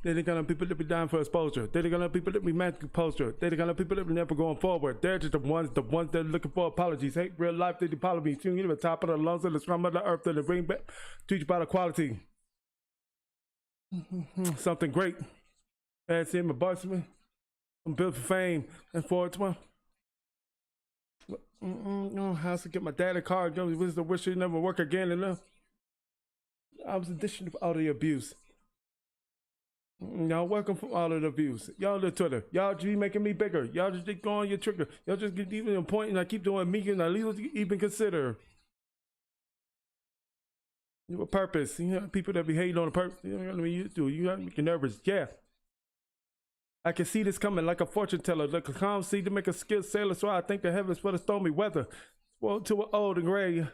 They're the kind of people that be dying for exposure. They're the kind of people that be mad composure. They're the kind of people that be never going forward. They're just the ones that are looking for apologies. Hate real life, they apologies. You know, the top of the lungs of the scrum of the earth that they bring back. Teach about equality. Something great. That's him, a Barcelona. I'm built for fame and forward to one. No, how's to get my dad a car? Was the wish it never work again enough. I was addition of all the abuse. Y'all welcome from all of the views. Y'all the Twitter. Y'all just be making me bigger. Y'all just go on your trigger. Y'all just get even a point and I keep doing me and I even consider. You know, a purpose. You know, people that be hating on the purpose. You know what I mean? You do. You got to make you nervous. Yeah. I can see this coming like a fortune teller, like a calm sea to make a skilled sailor. So I thank the heavens for the stormy weather. Well, to an old and gray.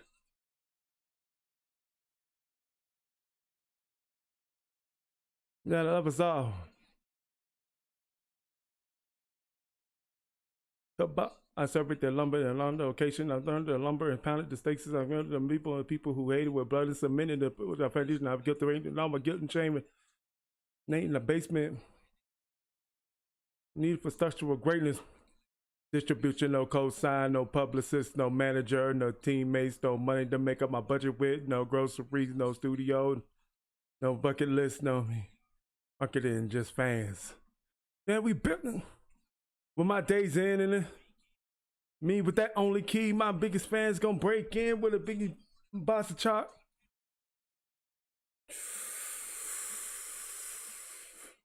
Yeah, that was all. I separate the lumber and along the location. I learned the lumber and pounded the stakes. I learned the people who hated with blood and cemented the foundation. I've guilt the rain, now my guilt and shame. Nate in the basement. Need for structural greatness. Distribution, no cosign, no publicist, no manager, no teammates, no money to make up my budget with, no groceries, no studio, no bucket list, no marketing, just fans. Then we built with my days in and me with that only key, my biggest fans gonna break in with a big box of chalk.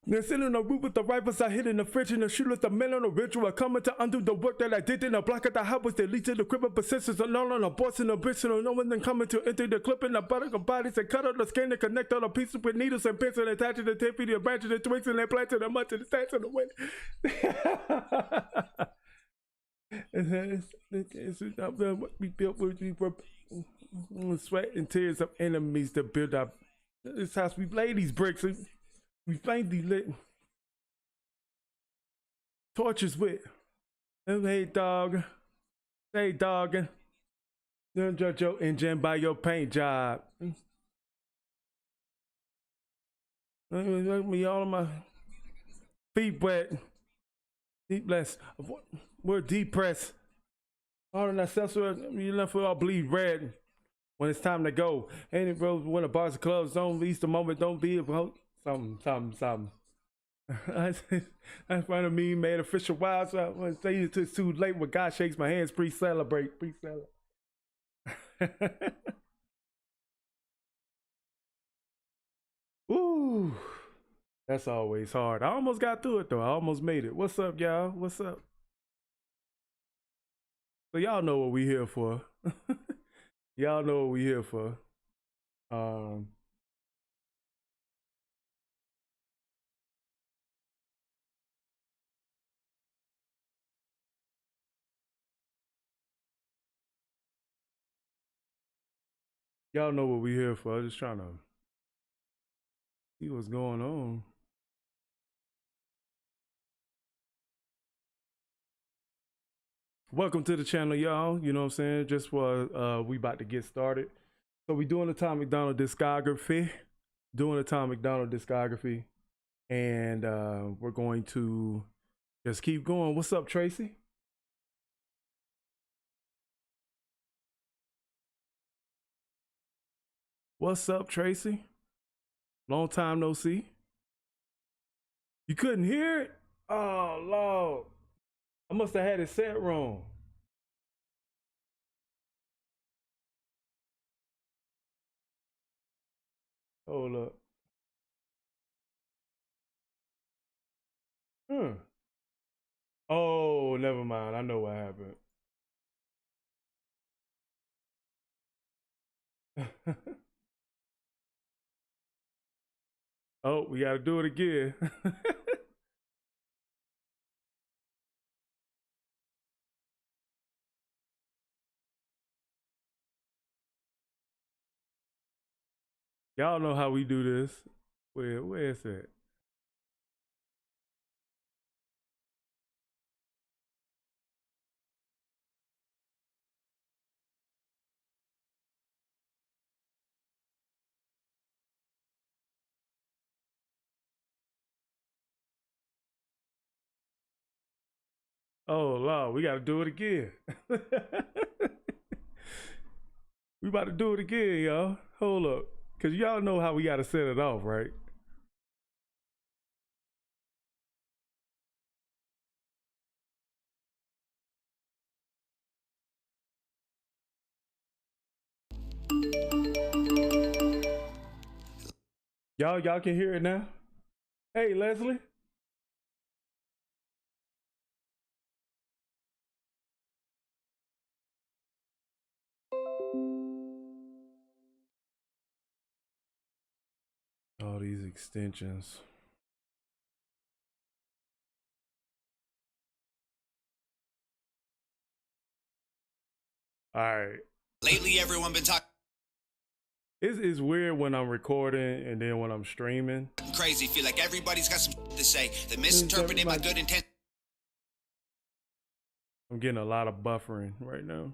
Then sitting on the roof with the rifles I hid in the fridge and the shooters, the men on the ritual coming to undo the work that I did in the block at the house was the lead to the crib of persistence alone on the boss and the bricks and no one then coming to enter the clip in the buttock of bodies and cut out the skin and connect all the pieces with needles and pins and attach to the tip of the branches and twigs and they plant to the mud to the stats of the wind. It's what we built with sweat and tears of enemies to build up this house. We lay these bricks. We find these lit torches with. Hey dog, hey dog, don't judge your engine by your paint job. Me all of my feet wet, deep blessed. We're depressed. All of that stuff, you left with all bleed red. When it's time to go, ain't it, bro? When the bars and clubs don't reach the moment, don't be about. Something. That's one of me made official wild. So I want to say it's too late when God shakes my hands. Pre-celebrate. Ooh, that's always hard. I almost got through it though. I almost made it. What's up, y'all? What's up? So y'all know what we here for. Y'all know what we here for. Y'all know what we here for. I'm just trying to see what's going on. Welcome to the channel, y'all. You know what I'm saying? Just for we about to get started. So we doing the Tom Macdonald discography. And we're going to just keep going. What's up, Tracy? What's up, Tracy? Long time no see. You couldn't hear it? Oh, Lord. I must have had it set wrong. Hold up. Oh, never mind. I know what happened. Oh, we got to do it again. Y'all know how we do this. Where is it? Oh Lord, we gotta do it again. We about to do it again, y'all. Hold up. Cause y'all know how we gotta set it off, right? Y'all can hear it now? Hey, Leslie. All these extensions. All right. Lately, everyone been talking It's weird when I'm recording and then when I'm streaming. crazy. Feel like everybody's got some to say. They misinterpreted my good intent. I'm getting a lot of buffering right now.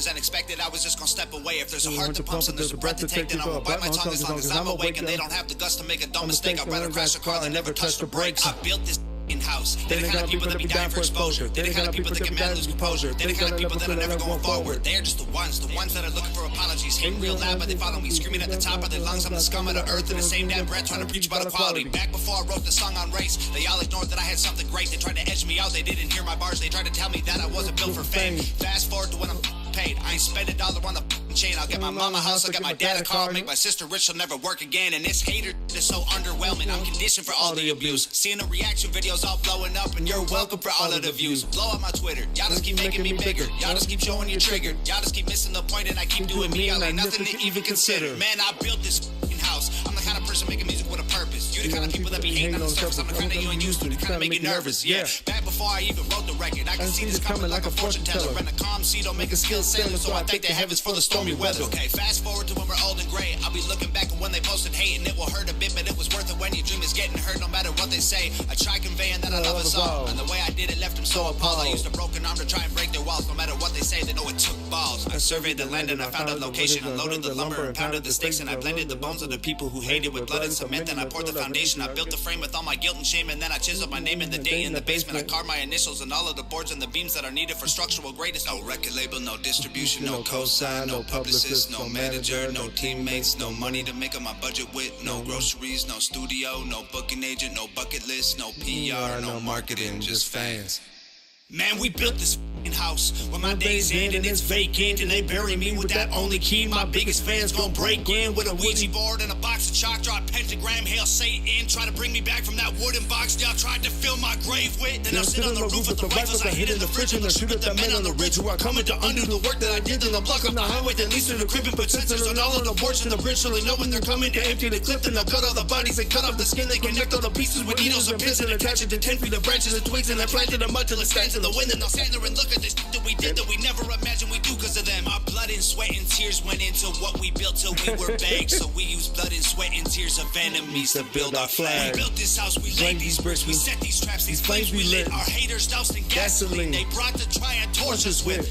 And expected I was just gonna step away. If there's a heart to pump and there's a breath to take, then I will bite my tongue as long as I'm awake. And they don't have the guts to make a dumb mistake. I'd rather crash a car than never touch the brakes. I built this in-house. They're the kind of people that be dying for exposure. They're the kind of people that get mad and lose composure. They're the kind of people that are never going forward. They're just the ones that are looking for apologies. Hating real loud, but they follow me, screaming at the top of their lungs. I'm the scum of the earth in the same damn breath, trying to preach about equality. Back before I wrote the song on race, they all ignored that I had something great. They tried to edge me out, they didn't hear my bars. They tried to tell me that I wasn't built for fame. Fast forward to when I'm paid. I ain't spend $1 on the chain. I'll get my mama a house, I'll get my dad a car, make my sister rich, she'll never work again. And this hater is so underwhelming. I'm conditioned for all the abuse. Seeing the reaction videos all blowing up, and you're welcome for all of the views. Blow up my Twitter. Y'all just keep making me bigger. Y'all just keep showing you triggered. Y'all just keep missing the point, and I keep doing me. I ain't nothing to even consider. Man, I built this house. I'm the kind of person making music with a purpose. You the kind of people that be hating on the surface. I'm the kind that you ain't used to. The kind of make you nervous. Yeah. Back before I even wrote the record, I can see this coming like a fortune teller. And a calm seat don't make a skill sailor, so I thank the heavens for the stormy weather. Okay, fast forward to when we're old and gray. I'll be looking back at when they posted hate, and it will hurt a bit, but it was worth it when your dream is getting hurt no matter what they say. I try conveying that I love us all, and the way I did it left them so appalled. I used a broken arm to try and break their walls. No matter what they say, they know it took balls. I surveyed the land and I found a location. Unloaded the lumber and pounded the stakes, and I blended the bones of the people who hated with blood and cement. Then I poured the foundation. I built the frame with all my guilt and shame, and then I chiseled my name in the day in the basement. I carved my initials and all of the boards and the beams that are needed for structural greatness. No record label, no distribution, no cosign, no publicist, no manager, no teammates, no money to make up my budget with, no groceries, no studio, no booking agent, no bucket list, no PR, no marketing, just fans. Man, we built this house when my days end and it's vacant, and they bury me with that only key. My biggest fans gon' break in with a Ouija board and a box of chalk, draw a pentagram, hail Satan, try to bring me back from that wooden box y'all tried to fill my grave with. Then I'll sit on the roof with the rifles I hid in the fridge, and they'll shoot at the men on the ridge who are coming to undo the work that I did. Then they'll block up the highway, then lease to the crib and put sensors on all of the ports in the bridge, so they know when they're coming to empty the clip. Then they'll cut all the bodies and cut off the skin. They connect all the pieces with needles and pins and attach it to 10 feet of branches and twigs, and then plant it in mud till it stands in the wind. And they'll stand there and look at this that we did that we never imagined we do because of them. Our blood and sweat and tears went into what we built till we were begged. So we used blood and sweat and tears of enemies to build our flag. We built this house, we laid these bricks, we set these traps, these flames we lit. Our haters doused in gasoline they brought to try and torch us with.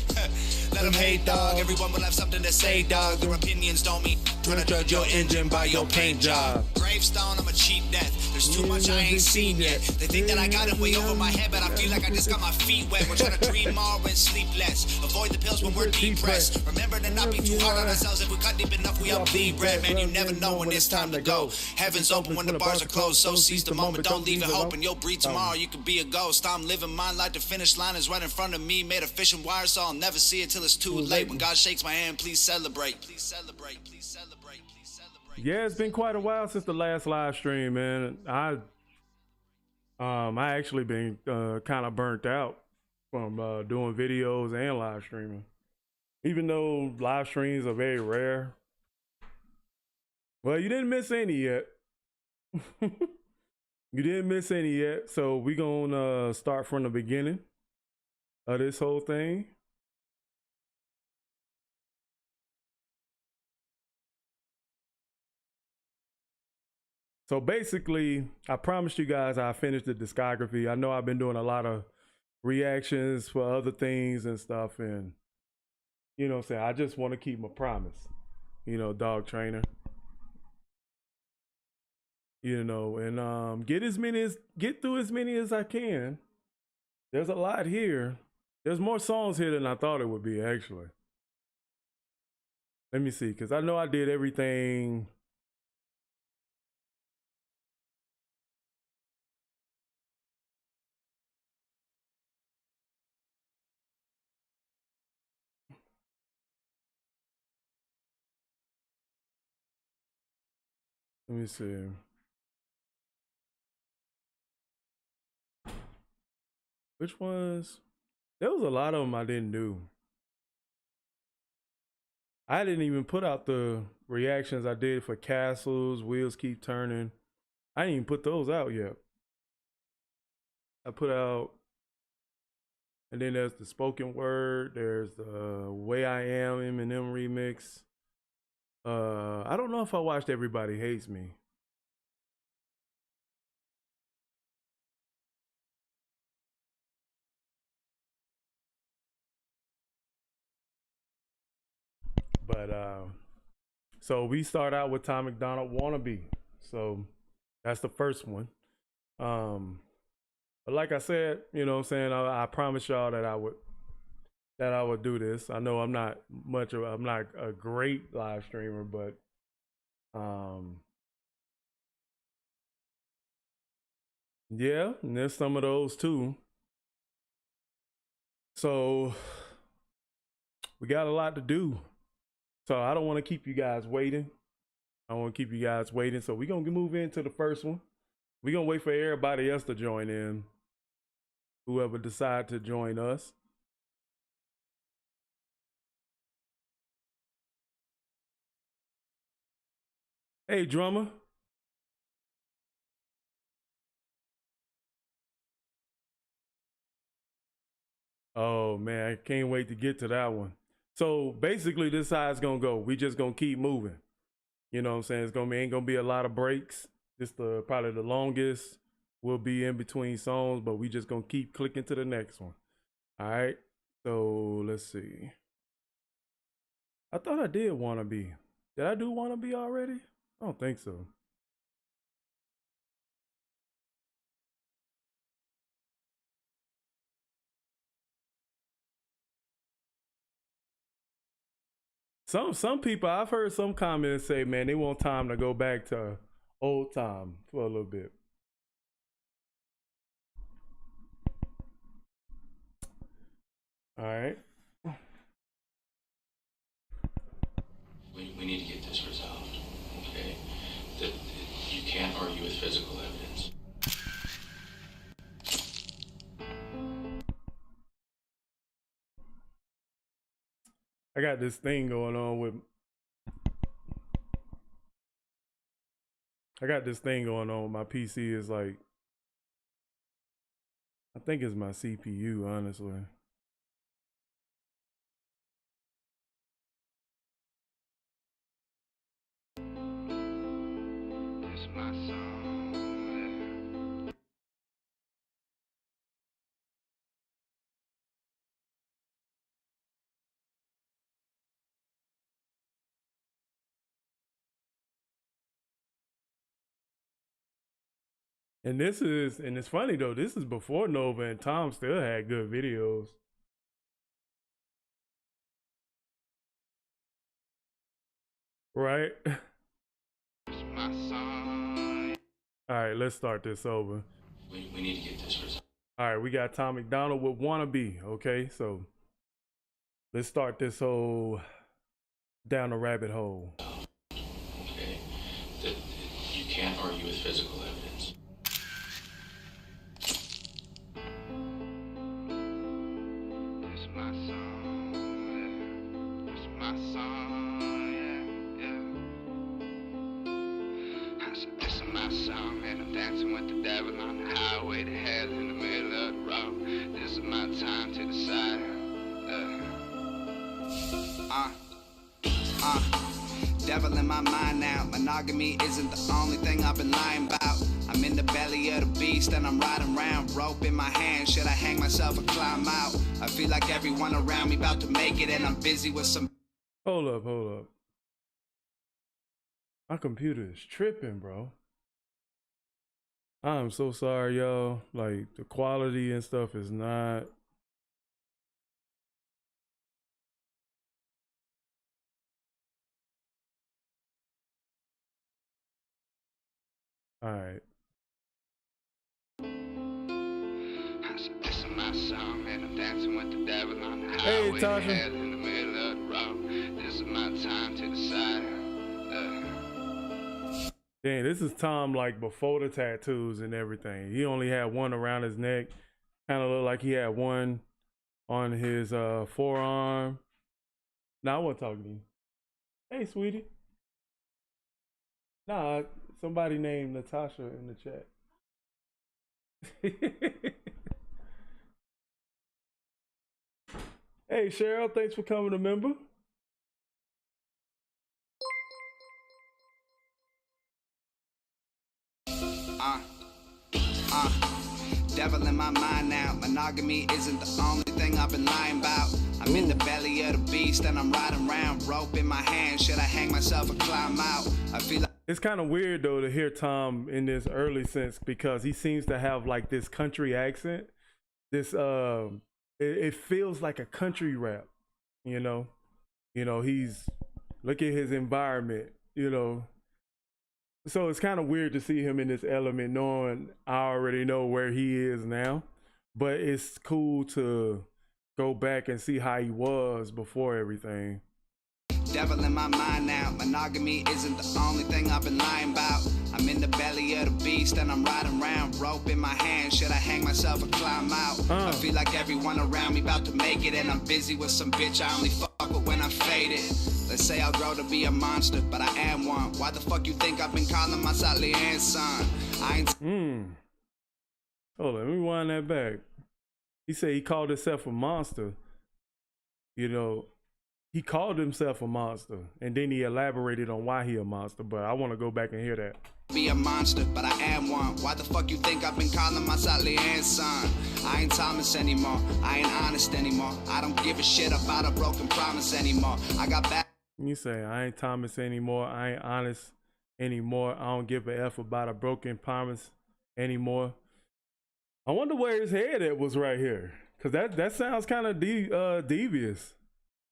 Let them hate, dog. Everyone will have something to say, dog. Their opinions don't mean trying to judge your engine by your paint job. Gravestone, I'm a cheap death. There's too much I ain't seen yet. They think that I got it way over my head, but I feel like I just got my feet wet. We're trying to dream more and sleep less. Avoid the pills when we're depressed. Remember to not be too hard on ourselves. If we cut deep enough, we all bleed red. Man, you never know when it's time to go. Heaven's open when the bars are closed, so seize the moment. Don't leave it hoping you'll breathe tomorrow. You could be a ghost. I'm living mine like the finish line is right in front of me. Made of fishing wire, so I'll never see it till it's too late. When God shakes my hand, please celebrate. Please celebrate. Please celebrate. Please celebrate. Yeah, it's been quite a while since the last live stream, man. I actually been kind of burnt out from doing videos and live streaming. Even though live streams are very rare. Well, you didn't miss any yet. You didn't miss any yet. So we gonna start from the beginning of this whole thing. So basically, I promised you guys I finished the discography. I know I've been doing a lot of reactions for other things and stuff, and you know what I'm saying, I just want to keep my promise. you know, dog trainer. You know, and get through as many as I can. There's a lot here. There's more songs here than I thought it would be, actually. Let me see, because I know I did everything. Let me see. Which ones? There was a lot of them I didn't do. I didn't even put out the reactions I did for Castles, Wheels Keep Turning. I didn't even put those out yet. I put out, and then there's the spoken word. There's the Way I Am Eminem remix. I don't know if I watched Everybody Hates Me. But so we start out with Tom Macdonald, Wannabe. So that's the first one. But like I said, you know what I'm saying, I promised y'all that I would do this. I know I'm not a great live streamer, but yeah, and there's some of those too. So we got a lot to do. So I don't want to keep you guys waiting. So we're going to move into the first one. We're going to wait for everybody else to join in. Whoever decide to join us. Hey, drummer. Oh, man, I can't wait to get to that one. So basically, this is how it's going to go. We just going to keep moving. You know what I'm saying? Ain't going to be a lot of breaks. This probably the longest will be in between songs, but we just going to keep clicking to the next one. All right. So let's see. I thought I did Wannabe. Did I do Wannabe already? I don't think so. Some people, I've heard some comments say, man, they want time to go back to old time for a little bit. All right. We need to get this resolved, okay? That you can't argue with physical evidence. I got this thing going on with my PC. Is like, I think it's my CPU, honestly. It's my song. And it's funny though, this is before Nova and Tom still had good videos. Right? It's my song. All right, let's start this over. We need to get this resolved. All right, we got Tom Macdonald with Wannabe. Okay, so let's start this whole down the rabbit hole. Okay? That you can't argue with physical evidence. It's my song. It's my song. Yeah. I said, this is my song, man. I'm dancing with the devil on the highway to hell in the middle of the road. This is my time to decide. Devil in my mind now. Monogamy isn't the only thing I've been lying about. I'm in the belly of the beast and I'm riding around, rope in my hand. Should I hang myself or climb out? I feel like everyone around me about to make it and I'm busy with some. Hold up. My computer is tripping, bro. I'm so sorry, y'all. Like, the quality and stuff is not. All right. This is my song, and I'm dancing with the devil on the Hey, highway to Tasha. hell in the middle of the road. This is my time to decide. Dang, this is Tom like before the tattoos and everything. He only had one around his neck. Kind of looked like he had one on his forearm. Nah, I wasn't talking to you. Hey, sweetie. Nah, somebody named Natasha in the chat. Hey, Cheryl, thanks for coming to member. Devil in my mind now. Monogamy isn't the only thing I've been lying about. I'm in the belly of the beast and I'm riding around, rope in my hand. Should I hang myself or climb out? I feel like It's kind of weird though to hear Tom in this early sense because he seems to have like this country accent. This it feels like a country rap, you know. He's look at his environment, So it's kind of weird to see him in this element, knowing I already know where he is now. But it's cool to go back and see how he was before everything. devil in my mind now. Monogamy isn't the only thing I've been lying about. I'm in the belly of the beast and I'm riding around, rope in my hand. Should I hang myself or climb out? I feel like everyone around me about to make it, and I'm busy with some bitch I only fuck with when I'm faded. Let's say I'll grow to be a monster, but I am one. Why the fuck you think I've been calling myself Leanne's son? I ain't Hold on, let me wind that back. He said he called himself a monster. He called himself a monster, and then he elaborated on why he a monster, but I want to go back and hear that. Be a monster, but I am one. Why the fuck you think I've been calling myself Leanne's son? I ain't Thomas anymore. I ain't honest anymore. I don't give a shit about a broken promise anymore. I got back. You say, I ain't Thomas anymore. I ain't honest anymore. I don't give a F about a broken promise anymore. I wonder where his head at was right here, because that sounds kind of devious.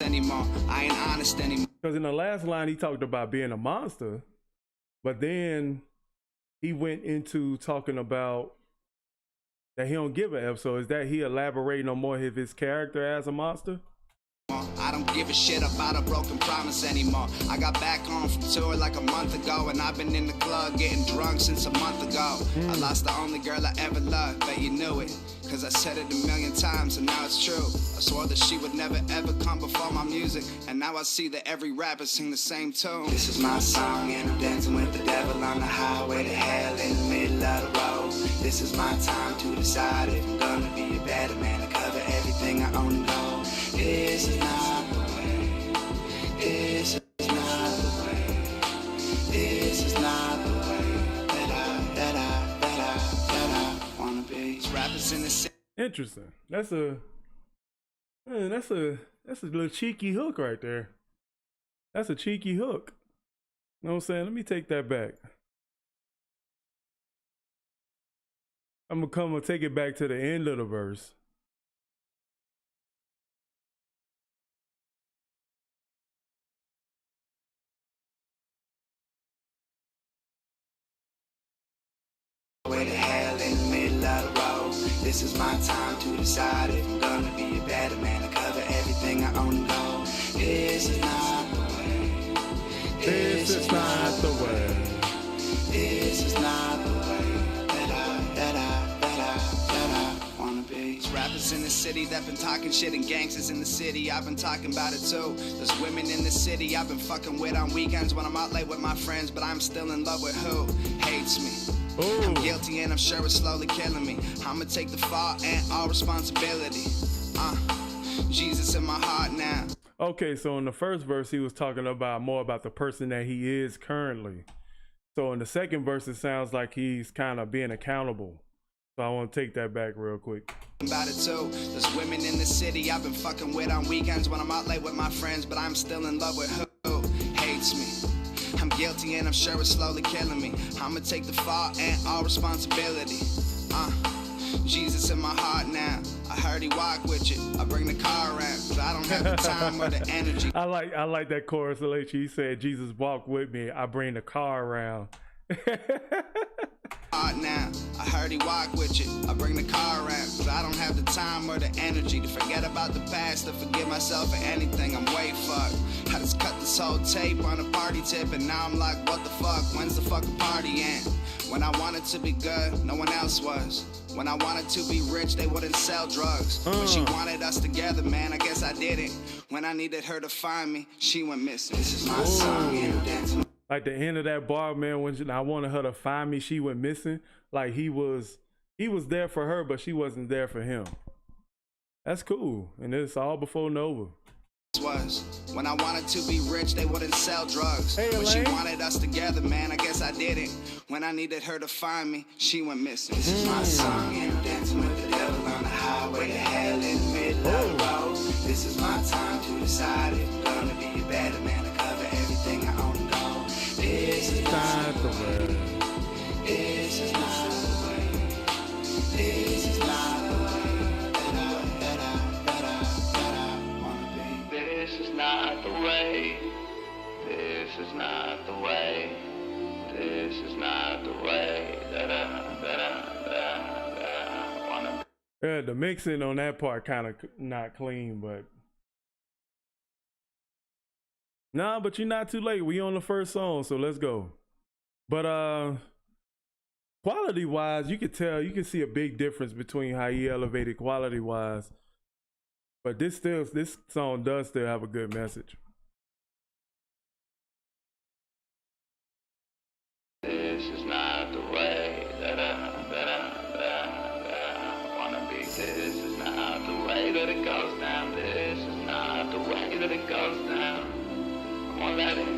Anymore. I ain't honest anymore. Because in the last line, he talked about being a monster, but then he went into talking about that he don't give a F. So is that he elaborating on more of his character as a monster? I don't give a shit about a broken promise anymore. I got back home from tour like a month ago, and I've been in the club getting drunk since a month ago. I lost the only girl I ever loved, bet you knew it, cause I said it a million times and now it's true. I swore that she would never ever come before my music, and now I see that every rapper sing the same tune. This is my song and I'm dancing with the devil on the highway to hell in the middle of the road. This is my time to decide if I'm gonna be a better man to cover everything I own and go. This is not the way. This is not the way. This is not the way that I wanna be. Rappers in the city. Interesting. That's a little cheeky hook right there. That's a cheeky hook. You know what I'm saying? Let me take that back. I'm gonna take it back to the end of the verse. Way to hell in the middle of the road. This is my time to decide if I'm gonna be a better man to cover everything I own and go. This is not the way. This is not the way. This is not the way that I wanna be. There's rappers in the city that been talking shit, and gangsters in the city, I've been talking about it too. There's women in the city I've been fucking with on weekends when I'm out late with my friends, but I'm still in love with who hates me. Ooh. I'm guilty and I'm sure it's slowly killing me. I'ma take the fall and all responsibility. Jesus in my heart now. Okay, so in the first verse, he was talking about more about the person that he is currently. So in the second verse, it sounds like he's kind of being accountable. So I want to take that back real quick. About it too. There's women in the city I've been fucking with on weekends when I'm out late with my friends, but I'm still in love with who hates me. I'm guilty and I'm sure it's slowly killing me. I'ma take the fall and all responsibility. Jesus in my heart now. I heard he walk with you. I bring the car around, cause I don't have the time or the energy. I like that chorus. He said, Jesus walk with me. I bring the car around. Now, I heard he walk with you. I bring the car around, cause I don't have the time or the energy to forget about the past, to forgive myself for anything. I'm way fucked. I just cut this whole tape on a party tip, and now I'm like, what the fuck? When's the fucking party end? When I wanted to be good, no one else was. When I wanted to be rich, they wouldn't sell drugs. When she wanted us together, man, I guess I didn't. When I needed her to find me, she went missing. This is my song, and I'm dancing. Like the end of that bar, man, when I wanted her to find me, she went missing. Like he was there for her, but she wasn't there for him. That's cool. And it's all before Nova. Was when I wanted to be rich, they wouldn't sell drugs. Hey, when she wanted us together, man, I guess I didn't. When I needed her to find me, she went missing. This is my song, and I'm dancing with the devil on the highway to hell in the middle of the road. This is my time to decide if I'm gonna be a better man to cover everything I own and go. This is not the way. This is not the way. This is not the way that I wanna be. This is not the way. This is not the way. This is not the way that I wanna be. Yeah, the mixing on that part kind of not clean, but nah, but you're not too late. We on the first song, so let's go. But quality wise, you can see a big difference between how he elevated quality wise. But this song does still have a good message. This is not the way that I wanna be. This is not the way that it goes down. This is not the way that it goes down. I won't let it.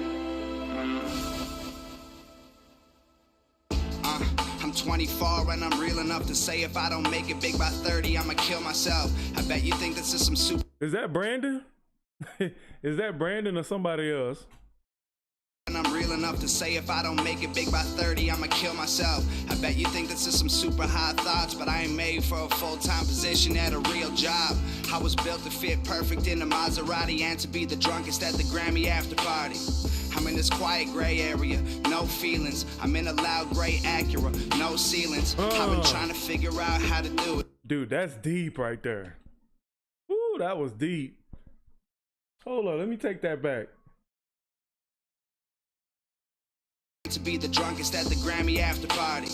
I'm 24 and I'm real enough to say if I don't make it big by 30, I'ma kill myself. I bet you think this is some super. Is that Brandon? Is that Brandon or somebody else? And I'm real enough to say if I don't make it big by 30, I'ma kill myself. I bet you think this is some super high thoughts, but I ain't made for a full-time position at a real job. I was built to fit perfect in a Maserati and to be the drunkest at the Grammy after party. I'm in this quiet gray area, no feelings. I'm in a loud gray Acura, no ceilings. I've been trying to figure out how to do it. Dude, that's deep right there. Ooh, that was deep. Hold on, let me take that back. To be the drunkest at the Grammy after party.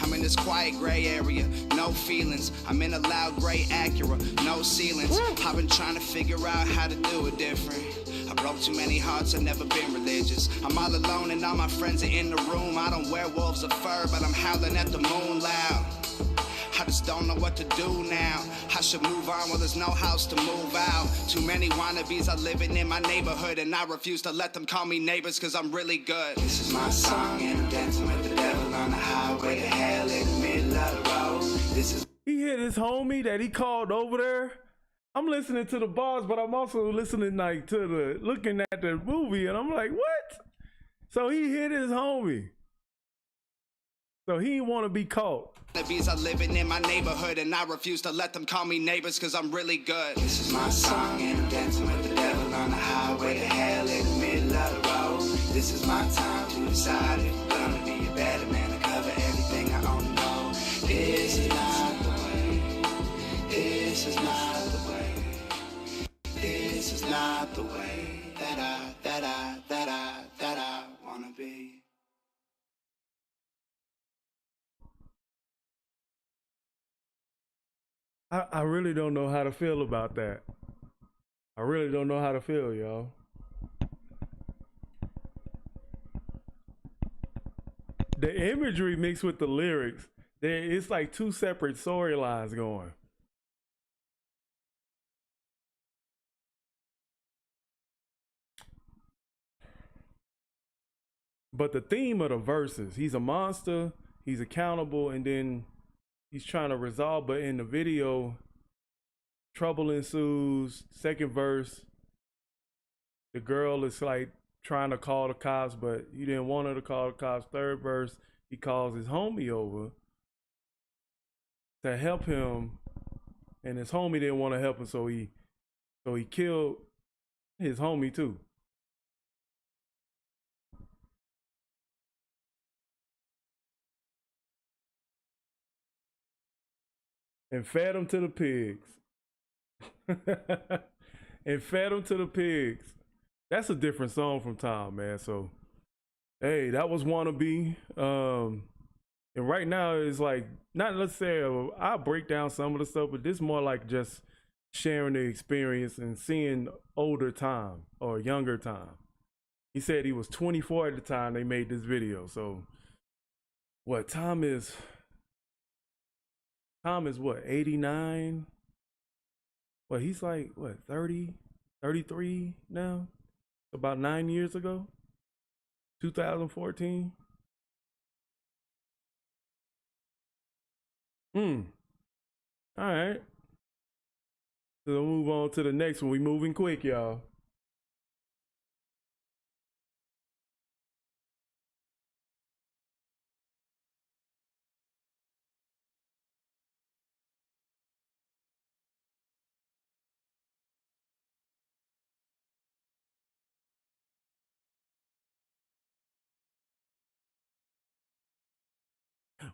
I'm in this quiet gray area, no feelings. I'm in a loud gray Acura, no ceilings. I've been trying to figure out how to do it different. I broke too many hearts, I've never been religious. I'm all alone and all my friends are in the room. I don't wear wolves of fur, but I'm howling at the moon loud. I just don't know what to do now. I should move on, well there's no house to move out. Too many wannabes are living in my neighborhood, and I refuse to let them call me neighbors cause I'm really good. This is my song and I'm dancing with the devil on the highway to hell in the middle of the road. This is. He hit his homie that he called over there. I'm listening to the bars, but I'm also listening looking at the movie, and I'm like, what? So he hit his homie. So he didn't want to be caught. Wannabes are living in my neighborhood, and I refuse to let them call me neighbors cause I'm really good. This is my song and I'm dancing with the devil on the highway to hell in the middle of the road. This is my time to decide if I'm gonna be a better man to cover everything I own and know. This is not the way. This is not the way. This is not the way that I wanna be. I really don't know how to feel about that. I really don't know how to feel, y'all. The imagery mixed with the lyrics, it's like two separate storylines going. But the theme of the verses, he's a monster, he's accountable, and then he's trying to resolve, but in the video, trouble ensues. Second verse, the girl is like trying to call the cops, but he didn't want her to call the cops. Third verse, he calls his homie over to help him, and his homie didn't want to help him, so he killed his homie too. And fed him to the pigs. And fed him to the pigs. That's a different song from Tom, man. So, hey, that was Wannabe. And right now it's like, not let's say I'll break down some of the stuff, but this more like just sharing the experience and seeing older Tom or younger Tom. He said he was 24 at the time they made this video. So what, Tom is what, 89? Well, he's like, what, 30, 33 now? About 9 years ago? 2014? All right. So we'll move on to the next one. We moving quick, y'all.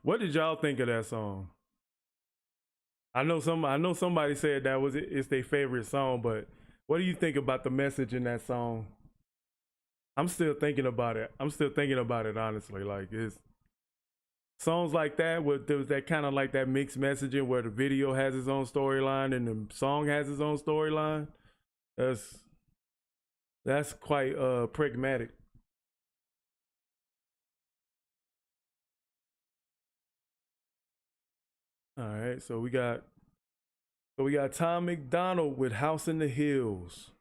What did y'all think of that song? I know somebody said that was it's their favorite song, but what do you think about the message in that song? I'm still thinking about it. Honestly. Like, it's songs like that with that kind of like that mixed messaging where the video has its own storyline and the song has its own storyline. That's quite pragmatic. All right, so we got Tom Macdonald with House in the Hills.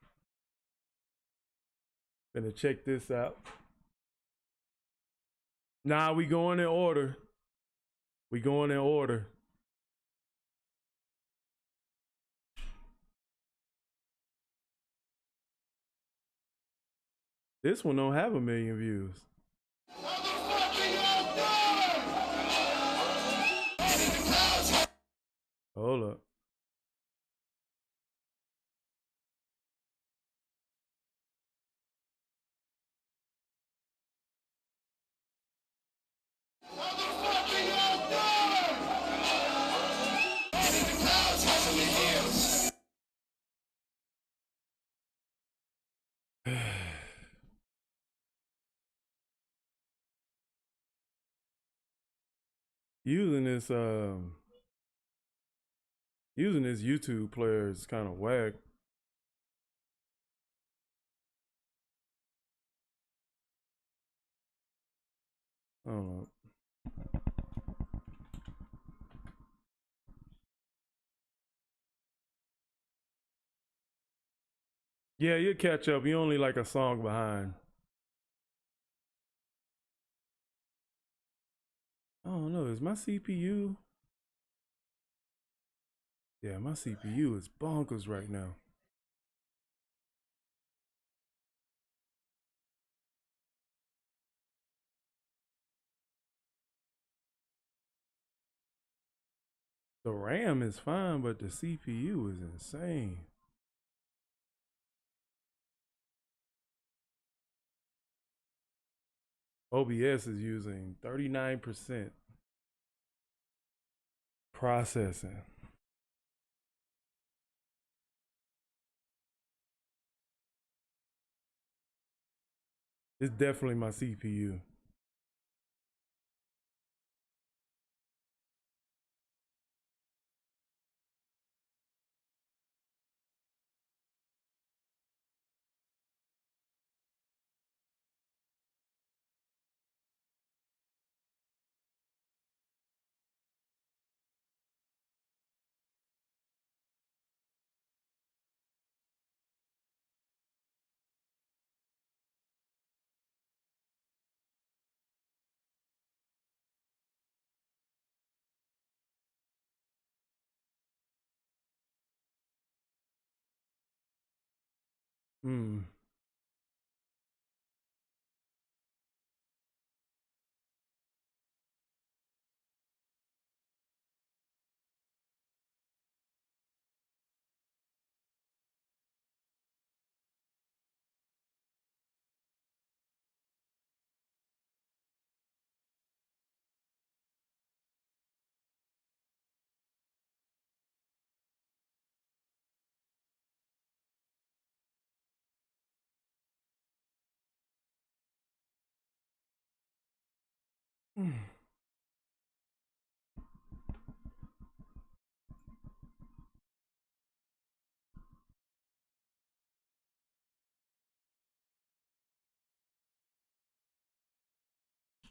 Gonna check this out. Nah, we going in order. This one don't have 1 million views. Hold up. Using this YouTube player is kind of whack. I don't know. Yeah, you'll catch up. You're only like a song behind. I don't know. Is my CPU? Yeah, my CPU is bonkers right now. The RAM is fine, but the CPU is insane. OBS is using 39% processing. It's definitely my CPU.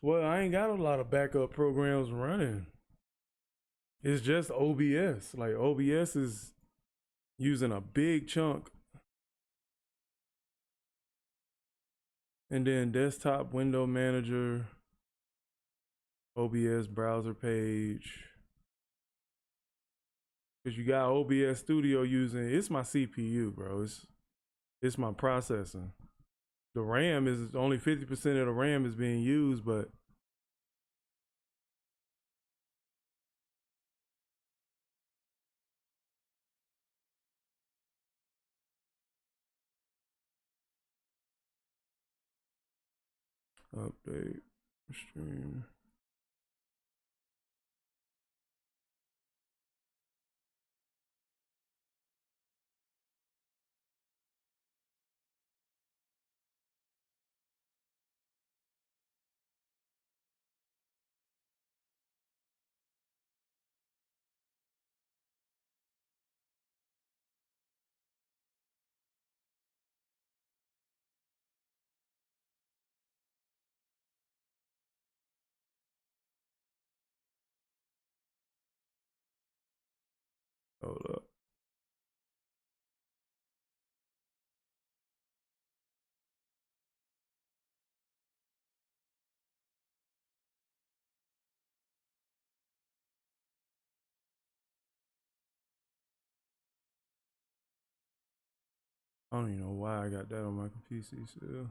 Well, I ain't got a lot of backup programs running. It's just OBS. Like OBS is using a big chunk. And then desktop window manager, OBS browser page. Cause you got OBS Studio using, it's my CPU, bro. It's my processing. The RAM is only 50% of the RAM is being used, but update stream. Hold up. I don't even know why I got that on my PC still.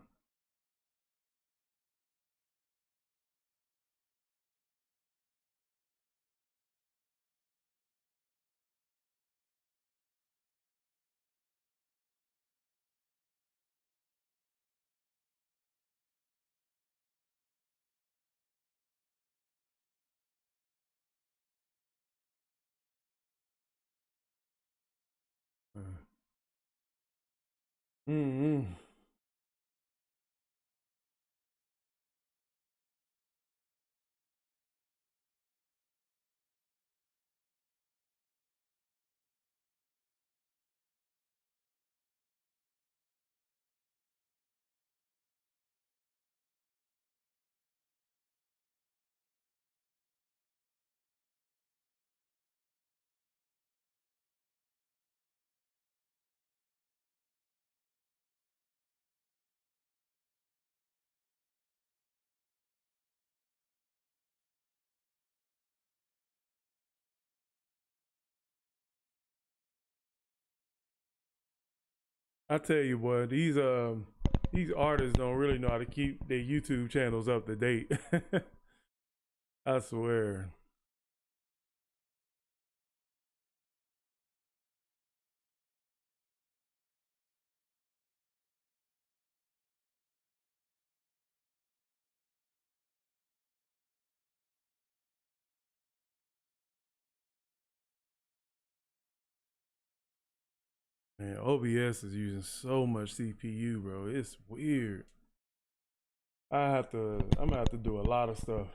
I tell you what, these artists don't really know how to keep their YouTube channels up to date. I swear. Man, OBS is using so much CPU, bro. It's weird. I'm gonna have to do a lot of stuff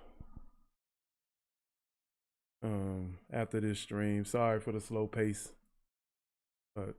after this stream. Sorry for the slow pace, but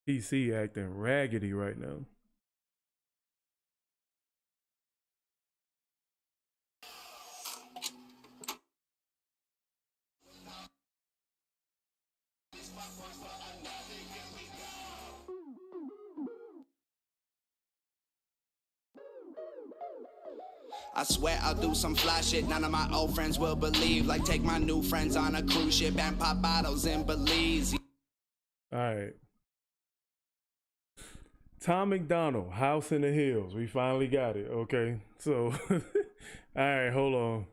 PC acting raggedy right now. I swear I'll do some fly shit none of my old friends will believe. Like take my new friends on a cruise ship and pop bottles in Belize. All right. Tom Macdonald, House in the Hills. We finally got it. Okay, so all right, hold on.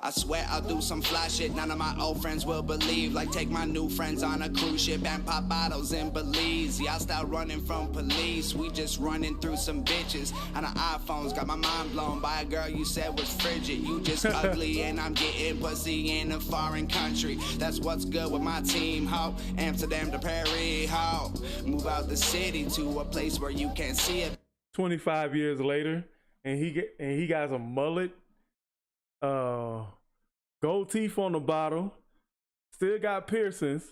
I swear I'll do some fly shit none of my old friends will believe. Like take my new friends on a cruise ship and pop bottles in Belize. Y'all start running from police. We just running through some bitches on our iPhones. Got my mind blown by a girl you said was frigid. You just ugly and I'm getting pussy in a foreign country. That's what's good with my team, ho. Amsterdam to Paris, ho. Move out the city to a place where you can't see it. 25 years later, and he got a mullet. Gold teeth on the bottle, still got piercings.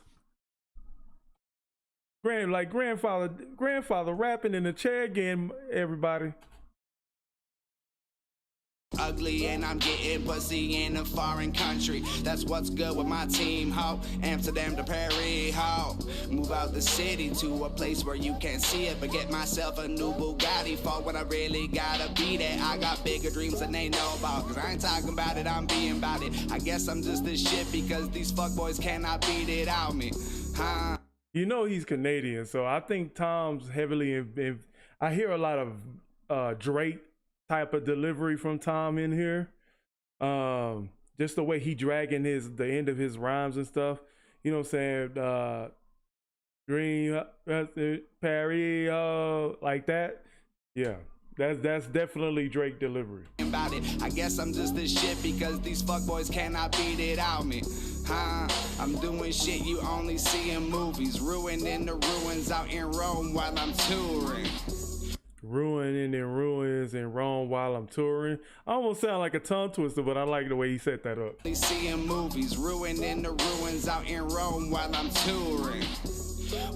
Grandfather rapping in the chair again, everybody. Ugly and I'm getting pussy in a foreign country. That's what's good with my team, ho. Amsterdam to Paris, ho. Move out the city to a place where you can't see it, but get myself a new Bugatti for when I really gotta be there. I got bigger dreams than they know about, cause I ain't talking about it, I'm being about it. I guess I'm just this shit because these fuckboys cannot beat it out me, huh? You know he's Canadian, so I think Tom's heavily I hear a lot of Drake type of delivery from Tom in here. Just the way he dragging the end of his rhymes and stuff. You know what I'm saying? Dream Paris, like that. Yeah, that's definitely Drake delivery. About it. I guess I'm just this shit because these fuckboys cannot beat it out me. Huh? I'm doing shit you only see in movies. Ruining the ruins out in Rome while I'm touring. Ruining in ruins in Rome while I'm touring. I almost sound like a tongue twister, but I like the way he set that up. Seeing movies, ruining the ruins out in Rome while I'm touring.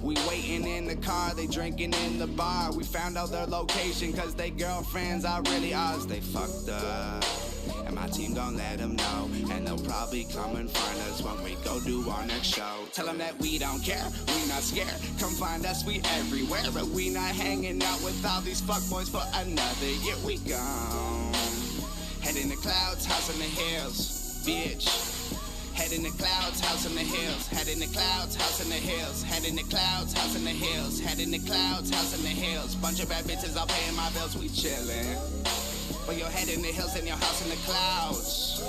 We waiting in the car, they drinking in the bar. We found out their location cause they girlfriends are really ours. They fucked up, and my team gon' let them know. And they'll probably come in front of us when we go do our next show. Tell them that we don't care, we not scared. Come find us, we everywhere. But we not hanging out with all these fuckboys for another year. We gone. Head in the clouds, house in the hills, bitch. Head in the clouds, house in the hills. Head in the clouds, house in the hills. Head in the clouds, house in the hills. Head in the clouds, house in the hills. Bunch of bad bitches all paying my bills, we chillin'. But your head in the hills and your house in the clouds,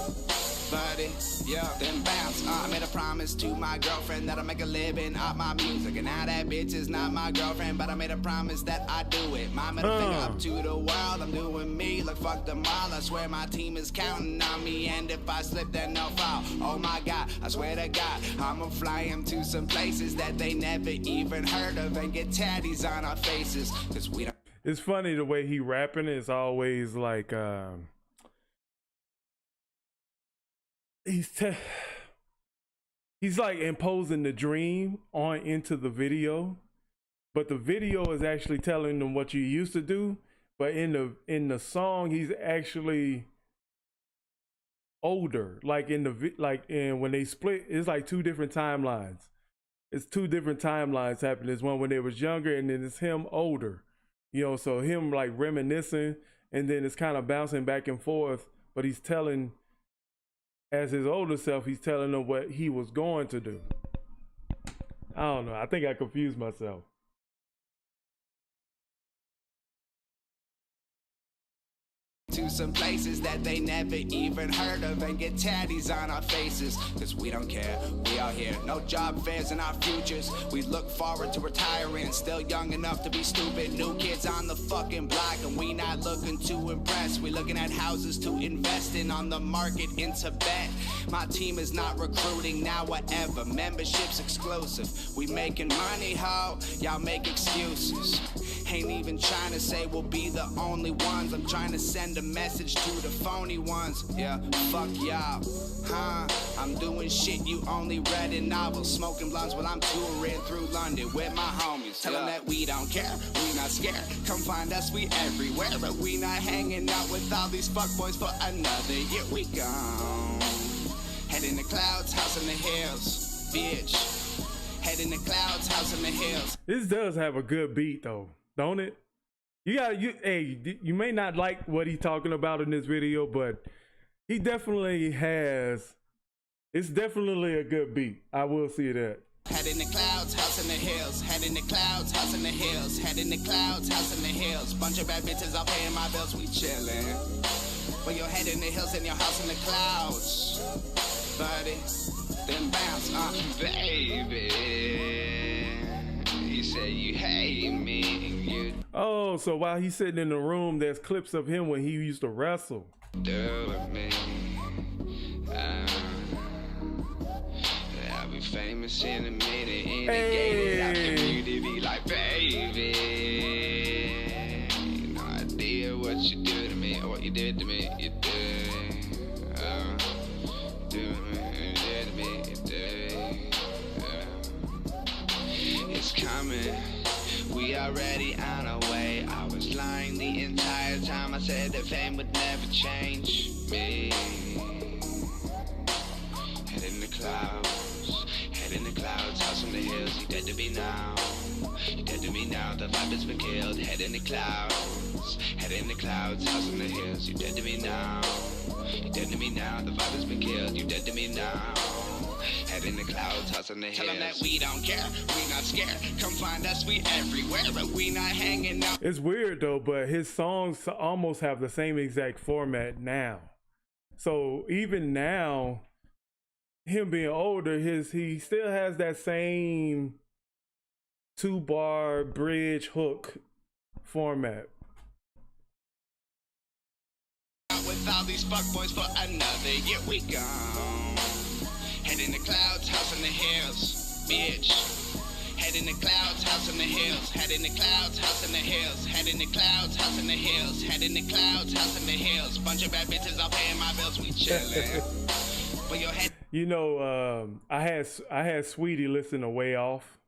buddy, yeah, then bounce. I made a promise to my girlfriend that I'll make a living off my music. And now that bitch is not my girlfriend, but I made a promise that I do it. My middle finger up to the world, I'm doing me. Like fuck them all, I swear my team is counting on me. And if I slip, then they'll fall. Oh my God, I swear to God, I'ma fly them to some places that they never even heard of. And get tatties on our faces, cause we don't. It's funny the way he rapping is always like he's like imposing the dream on into the video, but the video is actually telling them what you used to do. But in the song, he's actually older. Like and when they split, it's like two different timelines. It's two different timelines happening. There's one when they was younger, and then it's him older. You know, so him like reminiscing, and then it's kind of bouncing back and forth, but he's telling, as his older self, he's telling them what he was going to do. I don't know. I think I confused myself. To some places that they never even heard of and get tatties on our faces, cause we don't care, we out here, no job fairs in our futures. We look forward to retiring, still young enough to be stupid. New kids on the fucking block and we not looking to impress. We looking at houses to invest in on the market in Tibet. My team is not recruiting now, whatever. Membership's exclusive. We making money, ho. Y'all make excuses. Ain't even trying to say we'll be the only ones. I'm trying to send a message to the phony ones. Yeah, fuck y'all, huh? I'm doing shit you only read in novels. Smoking blunts while I'm touring through London with my homies. Tell them that we don't care, we not scared. Come find us, we everywhere. But we not hanging out with all these fuckboys for another year. We gone. Head in the clouds, house in the hills, bitch. Head in the clouds, house in the hills. This does have a good beat though, don't it? You may not like what he's talking about in this video, but he definitely has. It's definitely a good beat. I will see that. Head in the clouds, house in the hills. Head in the clouds, house in the hills. Head in the clouds, house in the hills. Bunch of bad bitches all paying my bills, we chillin'. Well, your head in the hills and your house in the clouds, buddy. Then bounce, baby. You say you hate me. Oh, so while he's sitting in the room, there's clips of him when he used to wrestle. Do with me. I'll be famous in a minute. Indicated out the community like, baby. No idea what you do to me or what you did to me. You do. It's coming, we already on our way. I was lying the entire time. I said that fame would never change me. Head in the clouds, house on the hills. You dead to me now, you dead to me now. The vibe has been killed. Head in the clouds, house on the hills. You dead to me now, you dead to me now. The vibe has been killed. You dead to me now. Head in the clouds, house on the hills. Tell them that we don't care, we not scared. Come find us, we everywhere, but we not hanging out. It's weird though, but his songs almost have the same exact format now. So even now, him being older, he still has that same 2-bar bridge hook format. With all these fuckboys for another year, we gone. Head in the clouds, house in the hills, bitch. Head in the clouds, house in the hills. Head in the clouds, house in the hills. Head in the clouds, house in the hills. Head in the clouds, house in the hills. Bunch of bad bitches all paying my bills, we chillin'. But your head. You know, I had Sweetie listen to Way Off,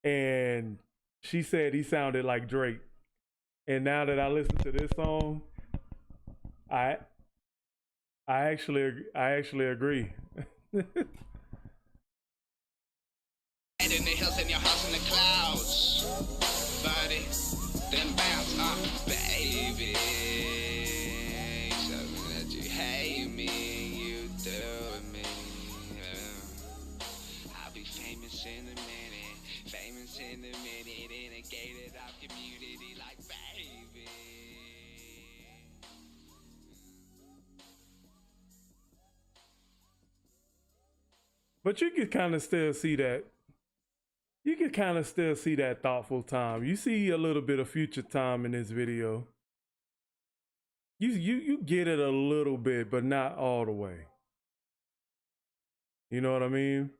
and she said he sounded like Drake. And now that I listen to this song, I actually agree. Head in the hills and your house in the clouds, buddy. Then bounce, baby. Something that you hate me, you do with me. I'll be famous in a minute, in a gated off community like, baby. But you can kind of still see that. You can kind of still see that thoughtful time. You see a little bit of future time in this video. You get it a little bit, but not all the way. You know what I mean?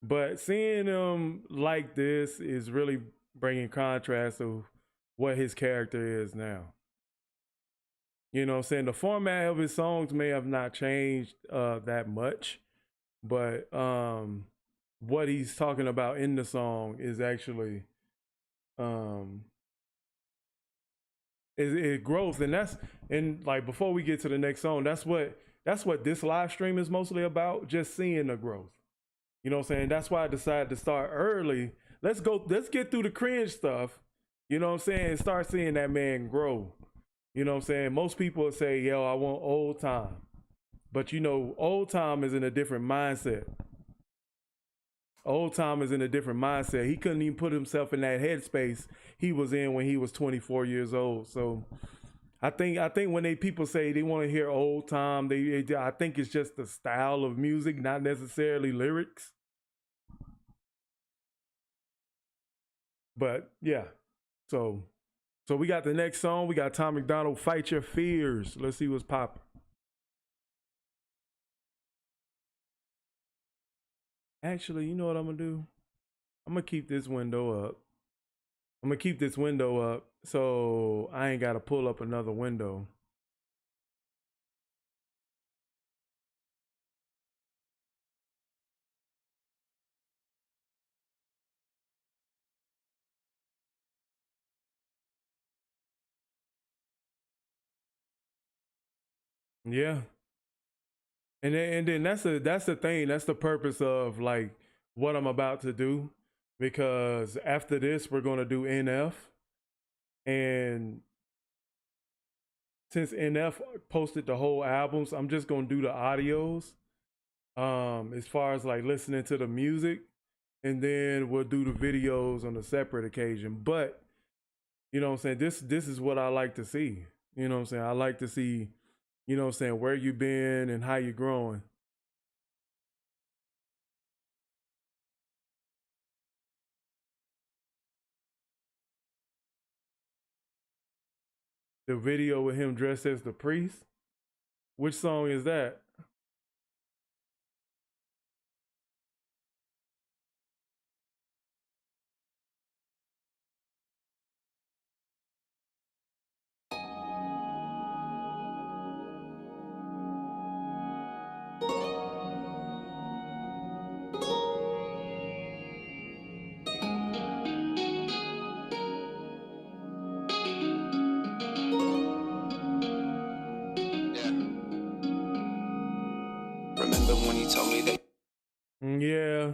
But seeing him like this is really bringing contrast to what his character is now. You know what I'm saying? The format of his songs may have not changed that much, but what he's talking about in the song is actually is growth. And like before we get to the next song, that's what this live stream is mostly about, just seeing the growth. You know what I'm saying? That's why I decided to start early. Let's get through the cringe stuff. You know what I'm saying? And start seeing that man grow. You know what I'm saying? Most people will say, yo, I want old time. But you know, old time is in a different mindset. Old time is in a different mindset. He couldn't even put himself in that headspace he was in when he was 24 years old. So I think when people say they want to hear old time, I think it's just the style of music, not necessarily lyrics. But yeah, so we got the next song. We got Tom Macdonald, Fight Your Fears. Let's see what's popping. Actually, you know what I'm gonna do? I'm gonna keep this window up. I'm gonna keep this window up so I ain't gotta pull up another window. Yeah. And then that's the thing. That's the purpose of like what I'm about to do. Because after this, we're gonna do NF. And since NF posted the whole albums, I'm just gonna do the audios. As far as like listening to the music, and then we'll do the videos on a separate occasion. But you know what I'm saying, this is what I like to see. You know what I'm saying? I like to see, you know what I'm saying, where you been and how you growing. The video with him dressed as the priest. Which song is that? Remember when you told me that? Yeah.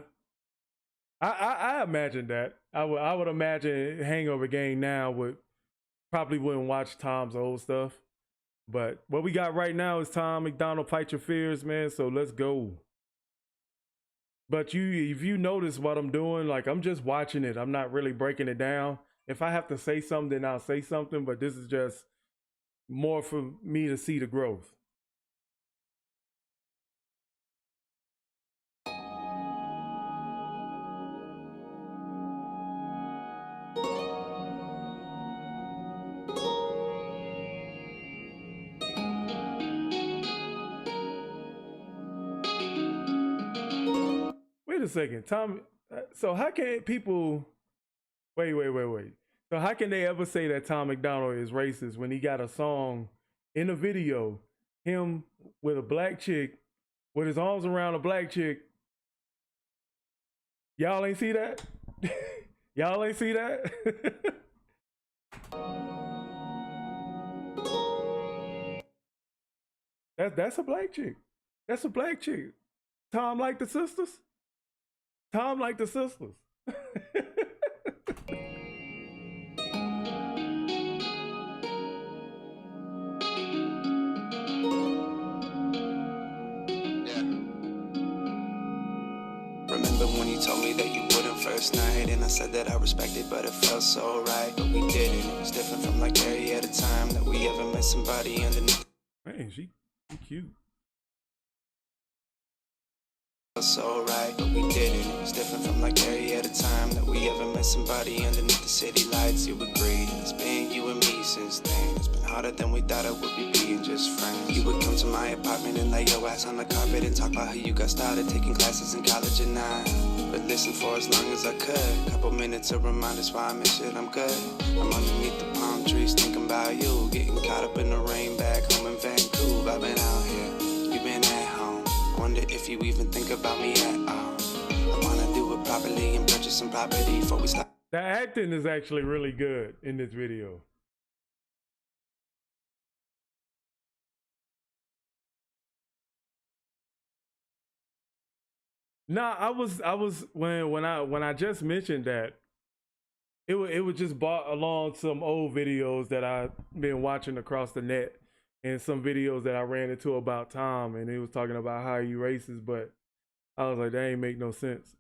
I imagine that. I would imagine Hangover Gang now would probably wouldn't watch Tom's old stuff. But what we got right now is Tom Macdonald, Fight Your Fears, man. So let's go. But if you notice what I'm doing, like I'm just watching it. I'm not really breaking it down. If I have to say something, then I'll say something. But this is just more for me to see the growth. Wait a second, Tom. So how can people? Wait. So how can they ever say that Tom Macdonald is racist when he got a song in a video, him with a black chick, with his arms around a black chick? Y'all ain't see that? Y'all ain't see that? That's a black chick. That's a black chick. Tom like the sisters? Tom like the sisters. Remember when you told me that you wouldn't first night, and I said that I respected, but it felt so right, but we didn't. It was different from like every other time that we ever met somebody underneath. Man, she cute. So right, but we didn't. It was different from like every other time that we ever met somebody underneath the city lights. You agreed. It's been you and me since then. It's been harder than we thought it would be being just friends. You would come to my apartment and lay your ass on the carpet and talk about how you got started taking classes in college and I would listen for as long as I could. Couple minutes to remind us why I miss it. I'm good. I'm underneath the palm trees thinking about you, getting caught up in the rain back home in Vancouver. I've been out here. You've been at home. Wonder if you even think about me at all. I wanna do it properly and purchase some property before we start. The acting is actually really good in this video. Nah, I was when I just mentioned that it was just brought along some old videos that I've been watching across the net. And some videos that I ran into about Tom, and he was talking about how he racist, but I was like, that ain't make no sense.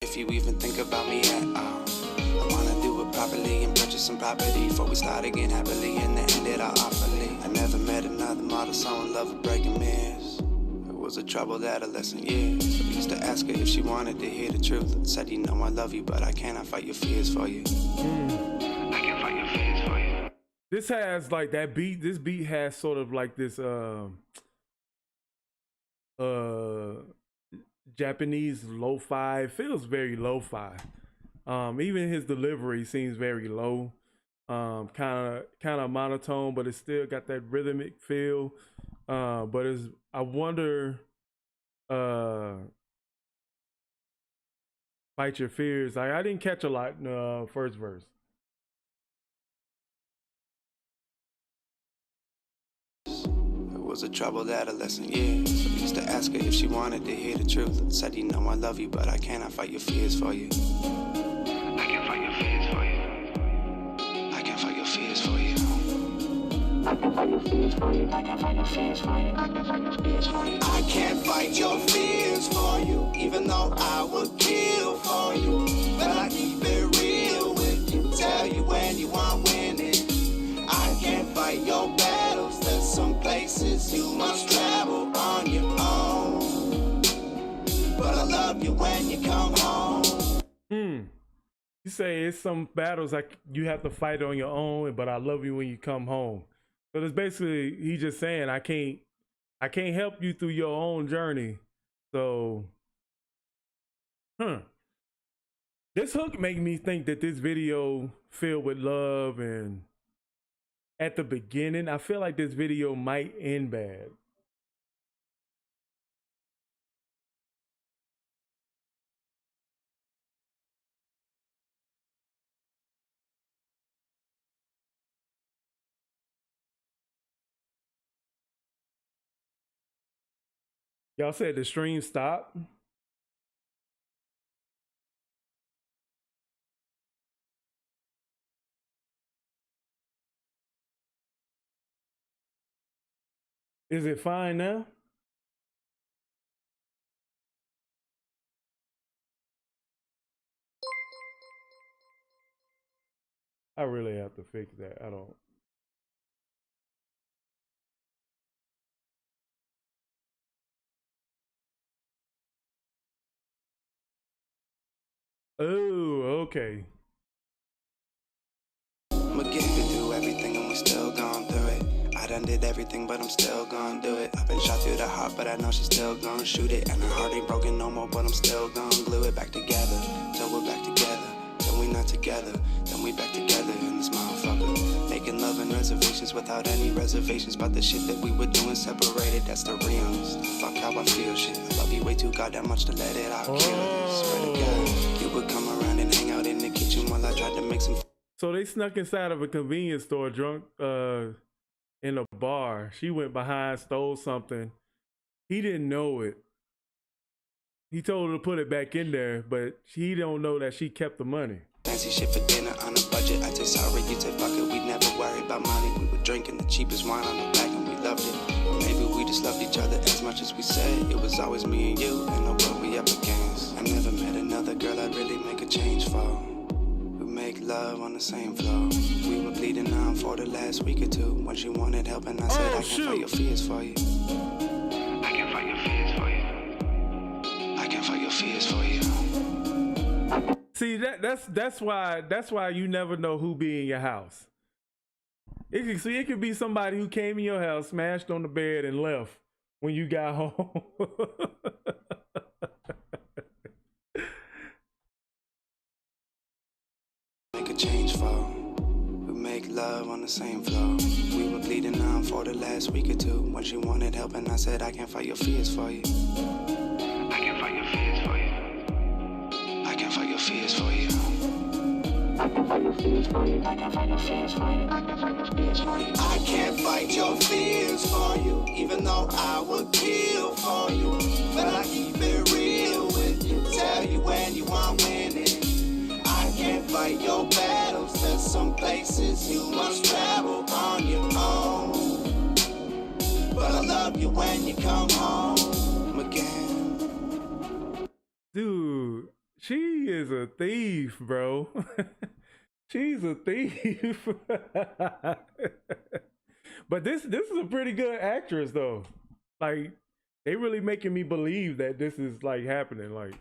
If you even think about me at all, I wanna do it properly and purchase some property before we start again happily and then end it all awfully. I never met another model so in love with breaking mirrors. It was a troubled adolescent years. I used to ask her if she wanted to hear the truth. I said, you know I love you, but I cannot fight your fears for you. I can fight your fears for you. This has like that beat. This beat has sort of like this Japanese lo-fi. It feels very lo-fi. Even his delivery seems very low. Kind of monotone, but it still got that rhythmic feel. But I wonder, fight your fears. I didn't catch a lot in the first verse. It was a troubled adolescent years. I used to ask her if she wanted to hear the truth. Said, you know I love you, but I cannot fight your fears for you. I can fight your fears for you. I can fight your fears for you. I can fight your fears for you. I can fight your fears for you. I can fight your fears for you. I can't fight your fears for you, even though I would kill for you. But I keep it real with you, tell you when you aren't winning. I can't fight your battles, there's some places you must travel on your own. But I love you when you come home. You say it's some battles like you have to fight on your own, but I love you when you come home. So it's basically he just saying I can't help you through your own journey. So this hook make me think that this video filled with love, and at the beginning I feel like this video might end bad. Y'all said the stream stopped. Is it fine now? I really have to fix that. I don't. Oh, okay. I'ma get you through everything and we still going through it. I done did everything, but I'm still gonna do it. I've been shot through the heart, but I know she's still gonna shoot it. And her heart ain't broken no more, but I'm still gonna glue it back together. Till we're back together, till we not together, then we back together in this motherfucker. Making love and reservations without any reservations about the shit that we were doing separated. That's the realness. Fuck how I feel shit. I love you way too goddamn much to let it out. Kill it. Swear to God, you would come around and hang out in the kitchen while I tried to make some. So they snuck inside of a convenience store drunk in a bar. She went behind, stole something. He didn't know it. He told her to put it back in there, but he don't know that she kept the money. Fancy shit for dinner on a budget. I say sorry, you say fuck it. We never worry about money. We were drinking the cheapest wine on the back and we loved it. Or maybe we just loved each other as much as we said. It was always me and you and nobody we up against. I never met another girl I'd really make a change for. Make love on the same floor. We were bleeding on for the last week or two. When she wanted help and I said I can fight your fears for you. I can fight your fears for you. I can fight your fears for you. See, that's why you never know who be in your house. It could be somebody who came in your house, smashed on the bed, and left when you got home. Change for. We make love on the same floor. We were bleeding on for the last week or two. When she wanted help and I said I can fight your fears for you. I can fight your fears for you. I can fight your fears for you. I can fight your fears for you. I can fight your fears for you. I can fight your fears for you. I can't fight your fears for you, even though I would kill for you. But I keep it real with you, tell you when you aren't winning. I can't fight your battles, there's some places you must travel on your own. But I love you when you come home again. Dude, she is a thief, bro. She's a thief. But this is a pretty good actress though. Like, they really making me believe that this is like happening. Like,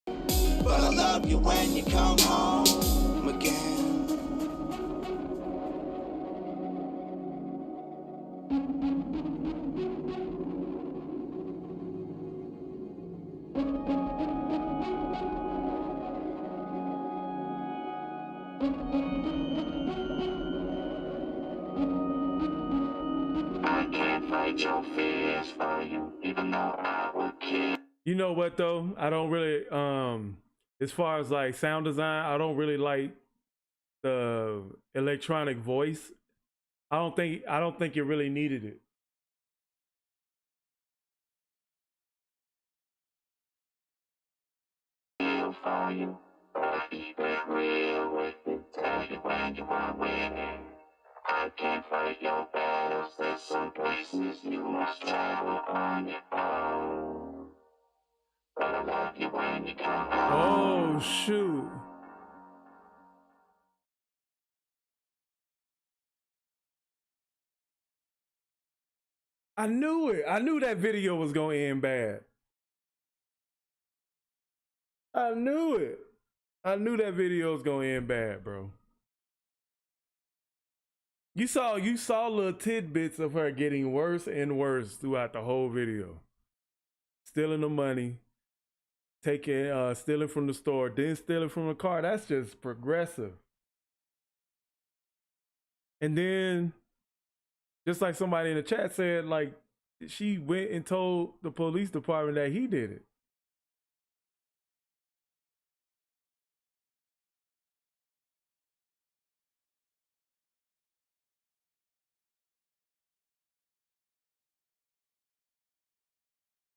but I love you when you come home again. fight your fears for you, even though I would kill. You know what though? I don't really as far as like sound design, I don't really like the electronic voice. I don't think it really needed it. For you, but keep it real with it. Tell you when you are winning. I can't fight your battles. There's some places you must travel on your own. But I love you when you come home. Oh shoot. I knew it. I knew that video was gonna end bad. I knew it. I knew that video was gonna end bad, bro. You saw little tidbits of her getting worse and worse throughout the whole video. Stealing the money, stealing from the store, then stealing from the car. That's just progressive. And then, just like somebody in the chat said, like, she went and told the police department that he did it.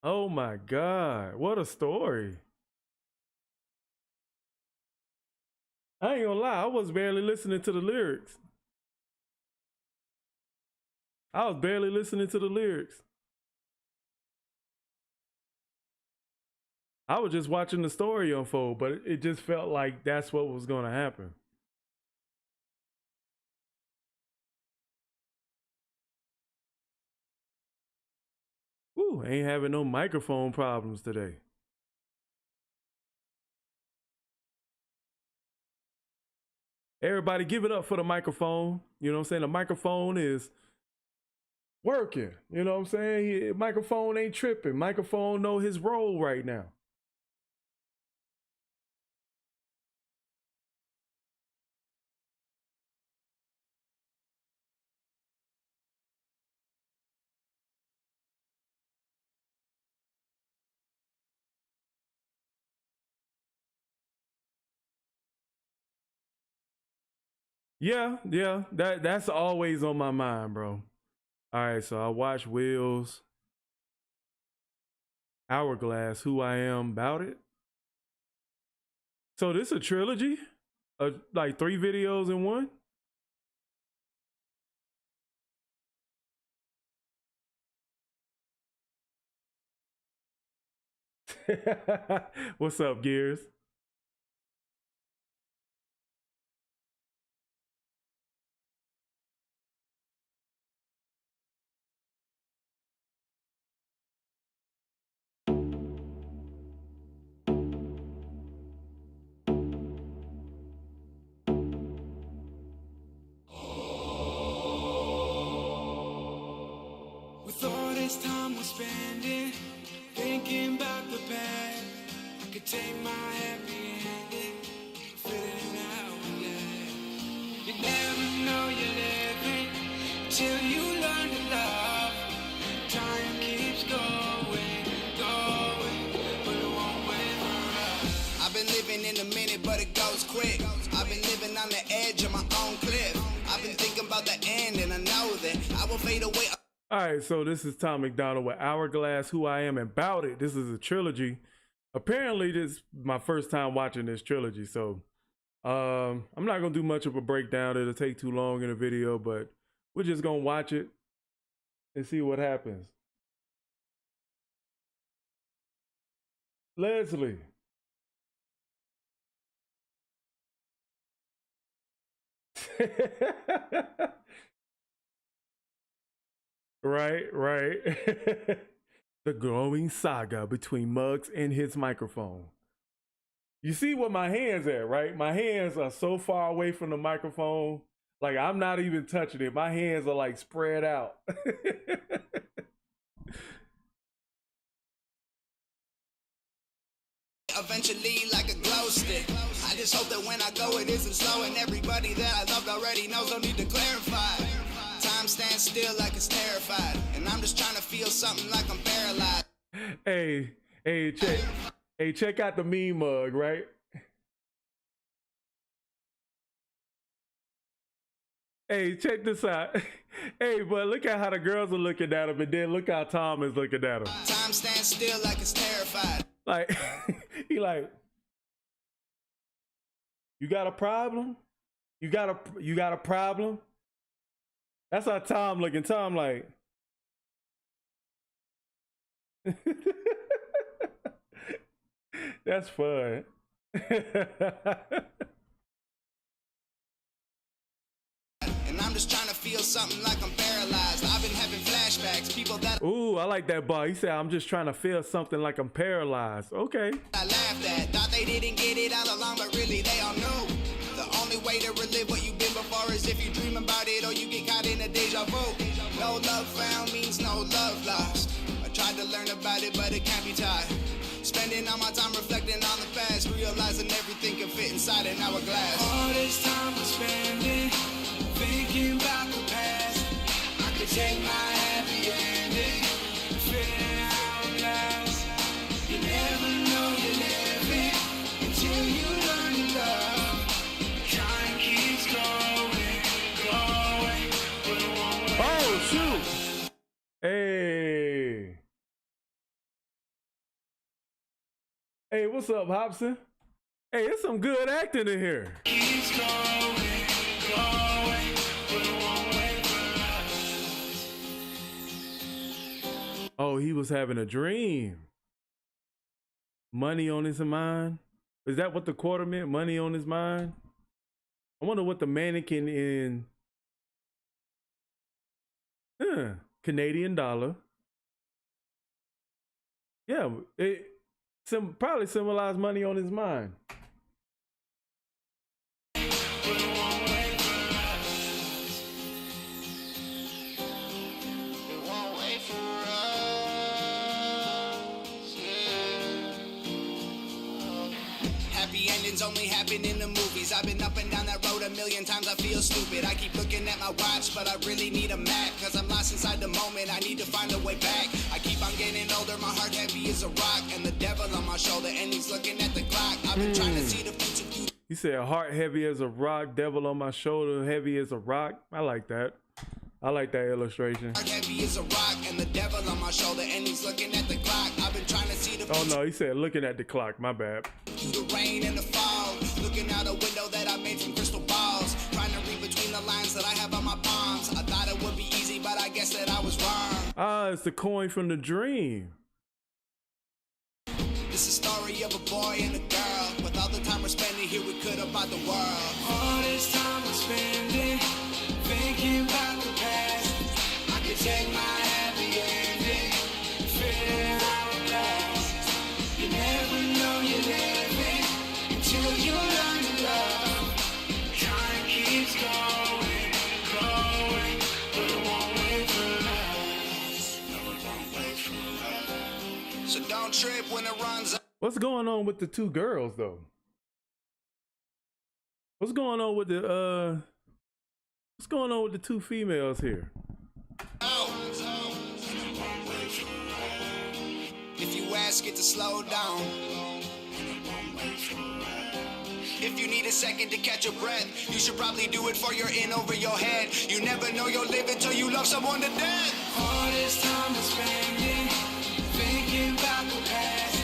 Oh my God, what a story. I ain't gonna lie, I was barely listening to the lyrics. I was barely listening to the lyrics. I was just watching the story unfold, but it just felt like that's what was gonna happen. Ooh, ain't having no microphone problems today. Everybody give it up for the microphone. You know what I'm saying? The microphone is working. You know what I'm saying? Microphone ain't tripping. Microphone know his role right now. Yeah, that's always on my mind, bro. All right, so I watched Will's Hourglass, Who I Am, About It. So this is a trilogy? Like 3 videos in one? What's up, Gears? With all this time we're spending, thinking about the past, I could take my happy ending, fit it out, yeah. You never know you're living till you learn to love. Time keeps going, but it won't wait for us. I've been living in a minute, but it goes quick. I've been living on the edge of my own cliff. I've been thinking about the end, and I know that I will fade away. All right, so this is Tom Macdonald with Hourglass, Who I Am, About It. This is a trilogy. Apparently, this is my first time watching this trilogy, so I'm not going to do much of a breakdown. It'll take too long in the video, but we're just going to watch it and see what happens. Leslie. Right. The growing saga between Muggs and his microphone. You see what my hands at, right? My hands are so far away from the microphone, like I'm not even touching it. My hands are like spread out. Eventually, like a glow stick. I just hope that when I go, it isn't slow, and everybody that I loved already knows. Don't need to clarify. Time Time stands still like it's terrified, and I'm just trying to feel something like I'm paralyzed. Check out the meme mug, right? Hey, check this out. Hey, but look at how the girls are looking at him, and then look how Tom is looking at him. Time stands still like it's terrified. Like, he like, you got a problem? You got a problem? That's how Tom looking. Tom like, that's fun. And I'm just trying to feel something like I'm paralyzed. I've been having flashbacks. People that Ooh, I like that bar. He said, I'm just trying to feel something like I'm paralyzed. Okay. I laughed at, thought they didn't get it all along, but really they all knew. The only way to relive what you've been before is if you dream about it or you get caught in a deja vu. No love found means no love lost. I tried to learn about it, but it can't be taught. Spending all my time reflecting on the past, realizing everything can fit inside an hourglass. All this time I'm spending thinking about the past. I could take my happy ending, figuring out last. You never know you're living until you learn to love. Time keeps going, but it won't wait. Oh, shoot. Hey. Hey, what's up, Hobson? Hey, there's some good acting in here. Keeps going, but it won't wait for us. Oh, he was having a dream. Money on his mind. Is that what the quarter meant? Money on his mind? I wonder what the mannequin in Canadian dollar. Yeah, it probably symbolized money on his mind. Happy endings only happen in the movies. I've been up and down that road a million times, I feel stupid. I keep looking at my watch, but I really need a map. Cause I'm lost inside the moment, I need to find a way back. I keep on getting older, my heart heavy as a rock. And the devil on my shoulder, and he's looking at the clock. I've been trying to see the future. He said, heart heavy as a rock, devil on my shoulder, heavy as a rock. I like that. I like that illustration. Heart heavy as a rock, and the devil on my shoulder, and he's looking at the clock. I've been trying to see the future. Oh no, he said looking at the clock, my bad. Through the rain and the fog, looking out a window that I made from crystal balls, trying to read between the lines that I have on my palms. I thought it would be easy, but I guess that I was wrong. Ah, it's the coin from the dream. It's a story of a boy and a girl. With all the time we're spending here, we could have bought the world. All this time we're spending thinking about the past. I could take my happy ending, figure out last. You never know you're living until you learn to love. Time keeps going, but it won't wait for us. No, it won't wait for us. So don't trip when it runs out. What's going on with the two girls though? What's going on with the two females here? If you ask it to slow down, if you need a second to catch your breath, you should probably do it for you're in over your head. You never know you'll live until you love someone to death. All this time I'm spending thinking about the past.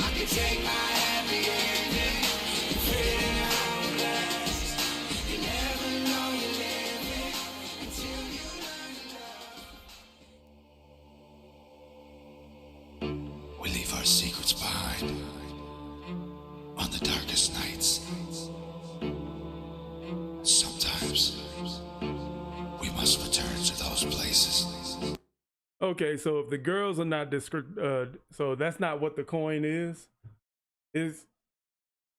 I could take my happy ending, figuring out last. You never know you're living until you learn to love. We leave our secrets behind on the darkest nights. Sometimes we must return to those places. Okay, so if the girls are not so that's not what the coin is. Is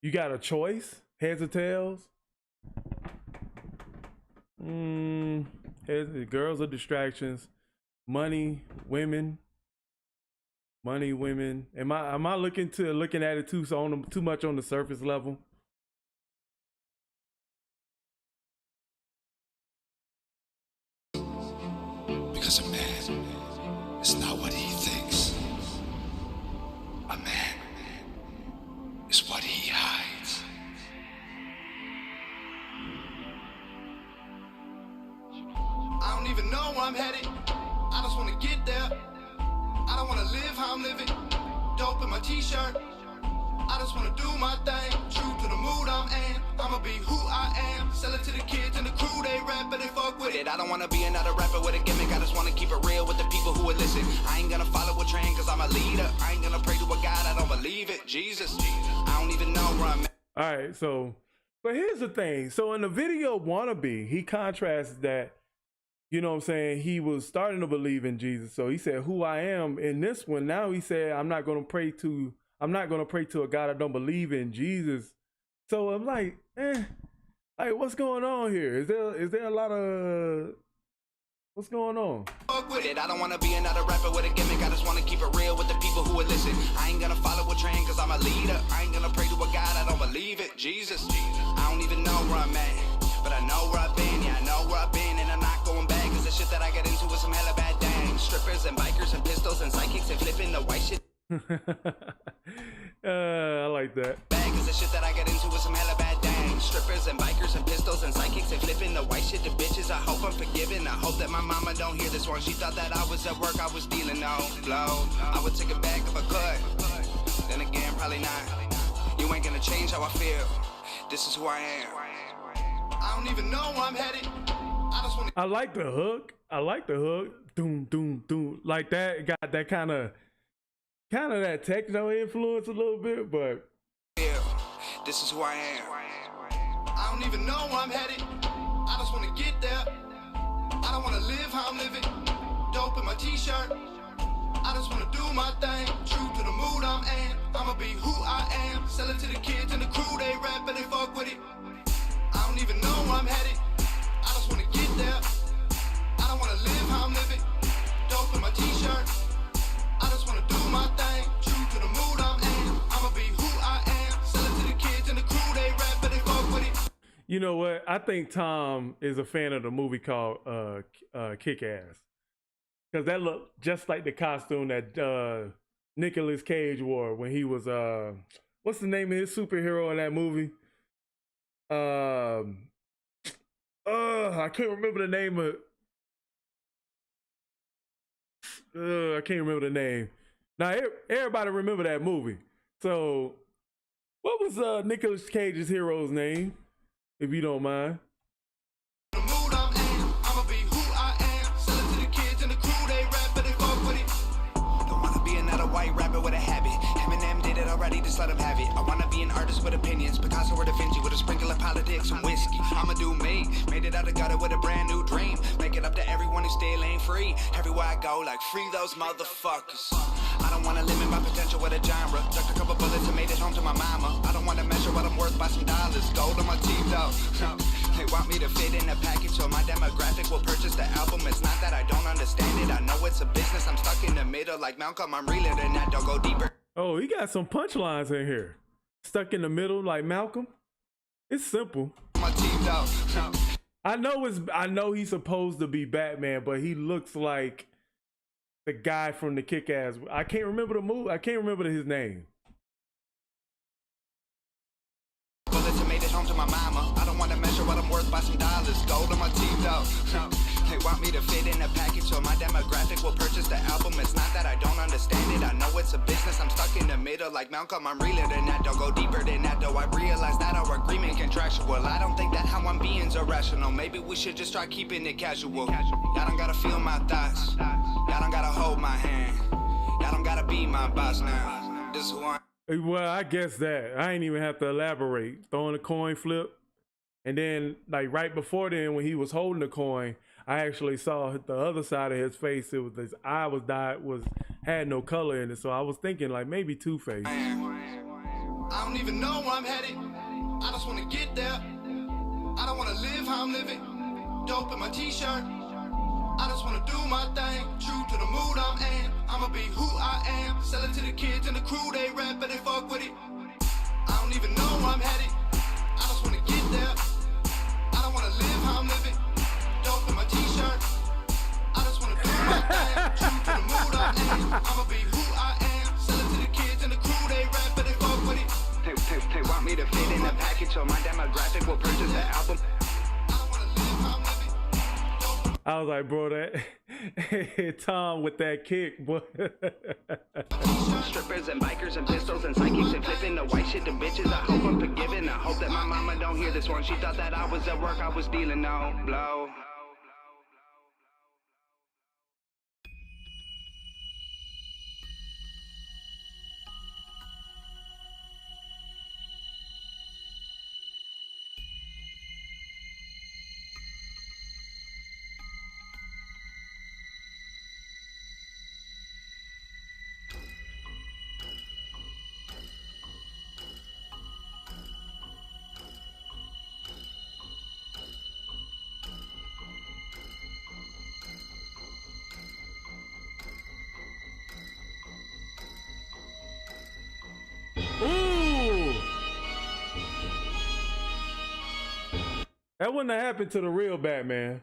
you got a choice? Heads or tails? Heads, girls are distractions. Money, women. Money, women. Am I looking at it too much on the surface level? t-shirt. I just wanna do my thing, true to the mood I'm in. I'ma be who I am, sell it to the kids and the crew, they rap and they fuck with it. I don't wanna be another rapper with a gimmick, I just wanna keep it real with the people who would listen. I ain't gonna follow a trend cause I'm a leader. I ain't gonna pray to a God, I don't believe it, Jesus. I don't even know where I'm at. All right, so, but here's the thing. So in the video Wannabe, he contrasts that, you know what I'm saying, he was starting to believe in Jesus. So he said, who I am. In this one, now he said, I'm not gonna pray to a God I don't believe in, Jesus. So I'm like, like what's going on here? Is there a lot of, what's going on? Fuck with it. I don't wanna be another rapper with a gimmick. I just wanna keep it real with the people who would listen. I ain't gonna follow a trend cause I'm a leader. I ain't gonna pray to a God, I don't believe it, Jesus. I don't even know where I'm at, but I know where I've been. Yeah, I know where I've been, and I'm not going back. Cause the shit that I get into is some hella bad things. Strippers and bikers and pistols and psychics and flipping the white shit. I like that. Bad cause the shit that I get into is some hella bad things. Strippers and bikers and pistols and psychics and flipping the white shit to bitches. I hope I'm forgiven. I hope that my mama don't hear this one. She thought that I was at work, I was stealing. No, blow. I would take it back if I could. Then again, probably not. You ain't gonna change how I feel. This is who I am. I don't even know where I'm headed. I just wanna. I like the hook. Doom, doom, doom. Like that. It got that kind of that techno influence a little bit, but this is who I am. I don't even know where I'm headed. I just wanna get there. I don't wanna live how I'm living. Dope in my t-shirt. I just wanna do my thing, true to the mood I'm in. I'ma be who I am. Sell it to the kids and the crew, they rap and they fuck with it. I don't even know where I'm headed. I just wanna get there. I don't wanna live how I'm living. Dope in my t-shirt. I just wanna do my thing, true to the mood I'm in. I'ma be who I am. Sell it to the kids and the crew, they rap and they fuck with it. you know what? I think Tom is a fan of the movie called Kick-Ass. Because that looked just like the costume that Nicolas Cage wore when he was, what's the name of his superhero in that movie? I can't remember the name of, I can't remember the name. Now, everybody remember that movie. So, what was Nicolas Cage's hero's name, if you don't mind? The mood I'm in, I'ma be who I am. Sell it to the kids and the crew, they rap and they fuck with it. Don't wanna be another white rapper with a habit. Eminem did it already, just let him have it. I wanna be an artist with opinions, Picasso or Da Vinci with a sprinkle of politics and whiskey. I'ma do me, made it out the gutter with a brand new dream. Make it up to everyone who still ain't free. Everywhere I go, like free those motherfuckers. I don't wanna limit my potential with a genre. Ducked a couple bullets and made it home to my mama. I don't wanna measure what I'm worth by some dollars. Gold on my teeth though. They want me to fit in a package so my demographic will purchase the album. It's not that I don't understand it. I know it's a business. I'm stuck in the middle like Malcolm. I'm realer than that. Don't go deeper. Oh, he got some punchlines in here. Stuck in the middle like Malcolm. It's simple. My teeth though. I know he's supposed to be Batman, but he looks like the guy from the Kick-Ass. I can't remember the movie. I can't remember his name. Bullets and made it home to my mama. I don't wanna measure what I'm worth by some dollars. Gold on my teeth though. They want me to fit in a package so my demographic will purchase the album. It's not that I don't understand it. I know it's a business. I'm stuck in the middle like Malcolm. I'm realer than that. Don't go deeper than that though. I realize that our agreement contractual. I don't think that how I'm being's irrational. Maybe we should just try keeping it casual. Y'all don't gotta feel my thoughts. Y'all don't gotta hold my hand. Y'all don't gotta be my boss now. This is who I am. Well, I guess that. I ain't even have to elaborate. Throwing a coin flip. And then, like, right before then, when he was holding the coin, I actually saw the other side of his face. It was his eye was dyed, had no color in it. So I was thinking, like, maybe Two-Face. I don't even know where I'm headed. I just wanna get there. I don't wanna live how I'm living. Dope in my t-shirt. I just wanna do my thing, true to the mood I'm in. I'ma be who I am. Sell it to the kids and the crew, they rap and they fuck with it. I don't even know where I'm headed. I just wanna get there. I don't wanna live how I'm living. Dope in my t-shirt. I just wanna do my thing, true to the mood I'm in. I'ma be who I am. Sell it to the kids and the crew, they rap and they fuck with it. They want me to fit in a package so my demographic will purchase the album. I don't wanna live how I'm living. I was like, bro, Tom with that kick, boy. Strippers and bikers and pistols and psychics and flipping the white shit to bitches. I hope I'm forgiven. I hope that my mama don't hear this one. She thought that I was at work, I was dealing no blow. Ooh! That wouldn't have happened to the real Batman.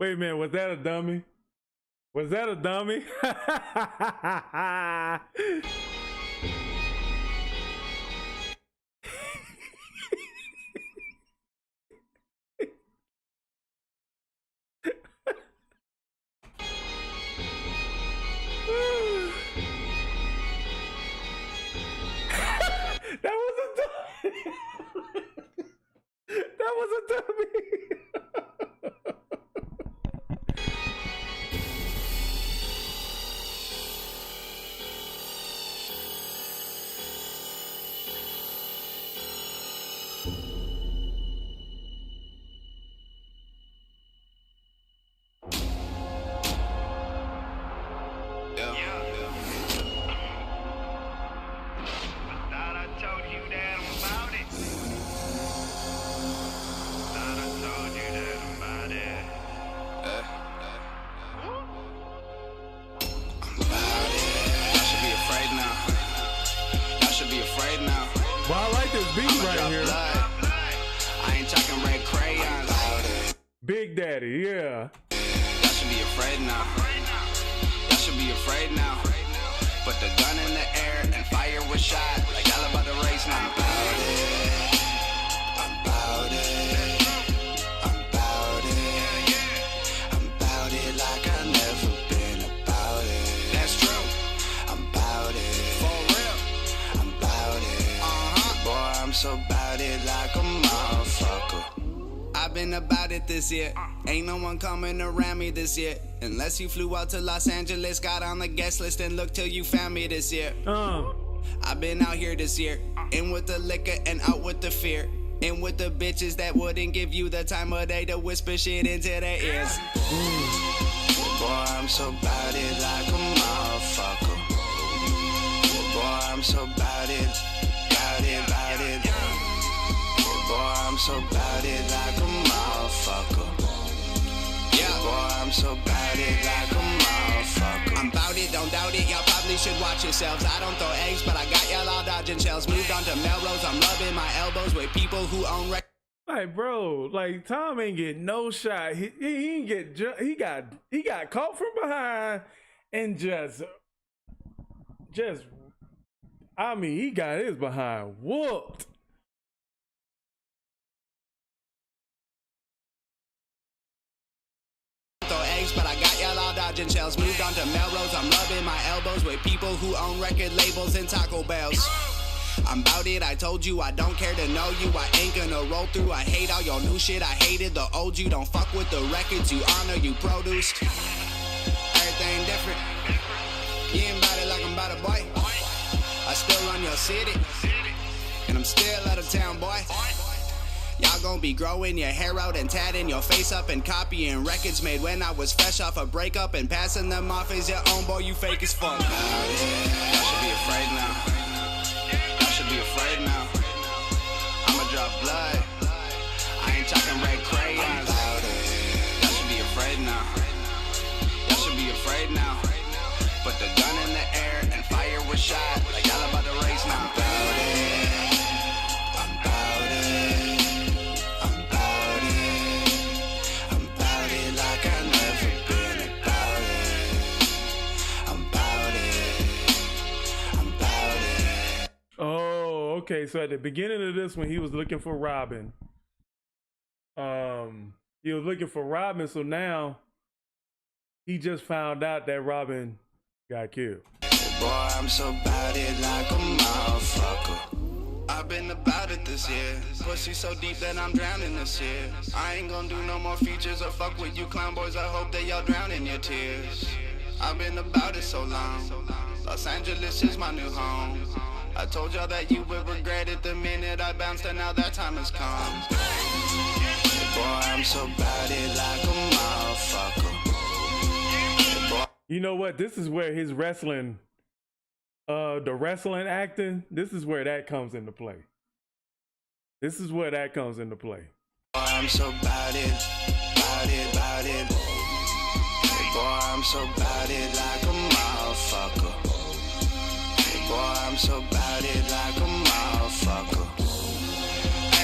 Wait a minute, was that a dummy? Was that a dummy? That was a dummy. That was a dummy. Big Daddy, yeah. Y'all should be afraid now. Y'all should be afraid now. Put the gun in the air and fire was shot. Like y'all about to race now. I'm about it. I'm about it. I'm about it. I'm about it like I've never been about it. That's true. I'm about it. For real. I'm about it. Boy, I'm so about it like a motherfucker. I've been about it this year. Ain't no one coming around me this year. Unless you flew out to Los Angeles, got on the guest list, and look till you found me this year. I've been out here this year. In with the liquor and out with the fear. In with the bitches that wouldn't give you the time of day to whisper shit into their ears. Boy, I'm so about it like a motherfucker. Boy, I'm so about it. About it, about it. Boy, I'm so about it like a motherfucker. Yeah, boy, I'm so about it like a motherfucker. I'm about it, don't doubt it. Y'all probably should watch yourselves. I don't throw eggs, but I got y'all all dodging shells. Moved on to Melrose. I'm rubbing my elbows with people who own records. Like, bro, like Tom ain't get no shot. He ain't get. He got caught from behind and just. I mean, he got his behind whooped. But I got y'all all dodging shells. Moved on to Melrose. I'm rubbing my elbows with people who own record labels and Taco Bells. I'm about it, I told you I don't care to know you. I ain't gonna roll through. I hate all your new shit. I hated the old you. Don't fuck with the records you honor, you produced. Everything different. You ain't about it like I'm about it, boy. I still run your city, and I'm still out of town, boy. Y'all gon' be growing your hair out and tatting your face up and copying records made when I was fresh off a breakup and passing them off as your own, boy, you fake as fuck. Y'all should be afraid now. Y'all should be afraid now. I'ma drop blood. I ain't talking red crayons. Y'all should be afraid now. Y'all should now. Put the gun in the air and fire was shot. Like y'all about to race now. I'm bout it. I'm bout it. I'm bout it. I'm bout it like I never been about it. I'm bout it. I'm bout it. Oh, okay. So at the beginning of this one, he was looking for Robin. He was looking for Robin, so now he just found out that Robin got killed. Boy, I'm so bout it like a motherfucker. I've been about it this year. Pussy so deep that I'm drowning this year. I ain't gonna do no more features or fuck with you clown boys. I hope that y'all drown in your tears. I've been about it so long. Los Angeles is my new home. I told y'all that you would regret it the minute I bounced, and now that time has come. Boy, I'm so bout it like a motherfucker. Boy, You know what? This is where his wrestling, the wrestling acting, this is where that comes into play. This is where that comes into play. I'm so bout it, bout it, bout it. Boy, I'm so bout it like a motherfucker. Boy, I'm so bout it like a motherfucker.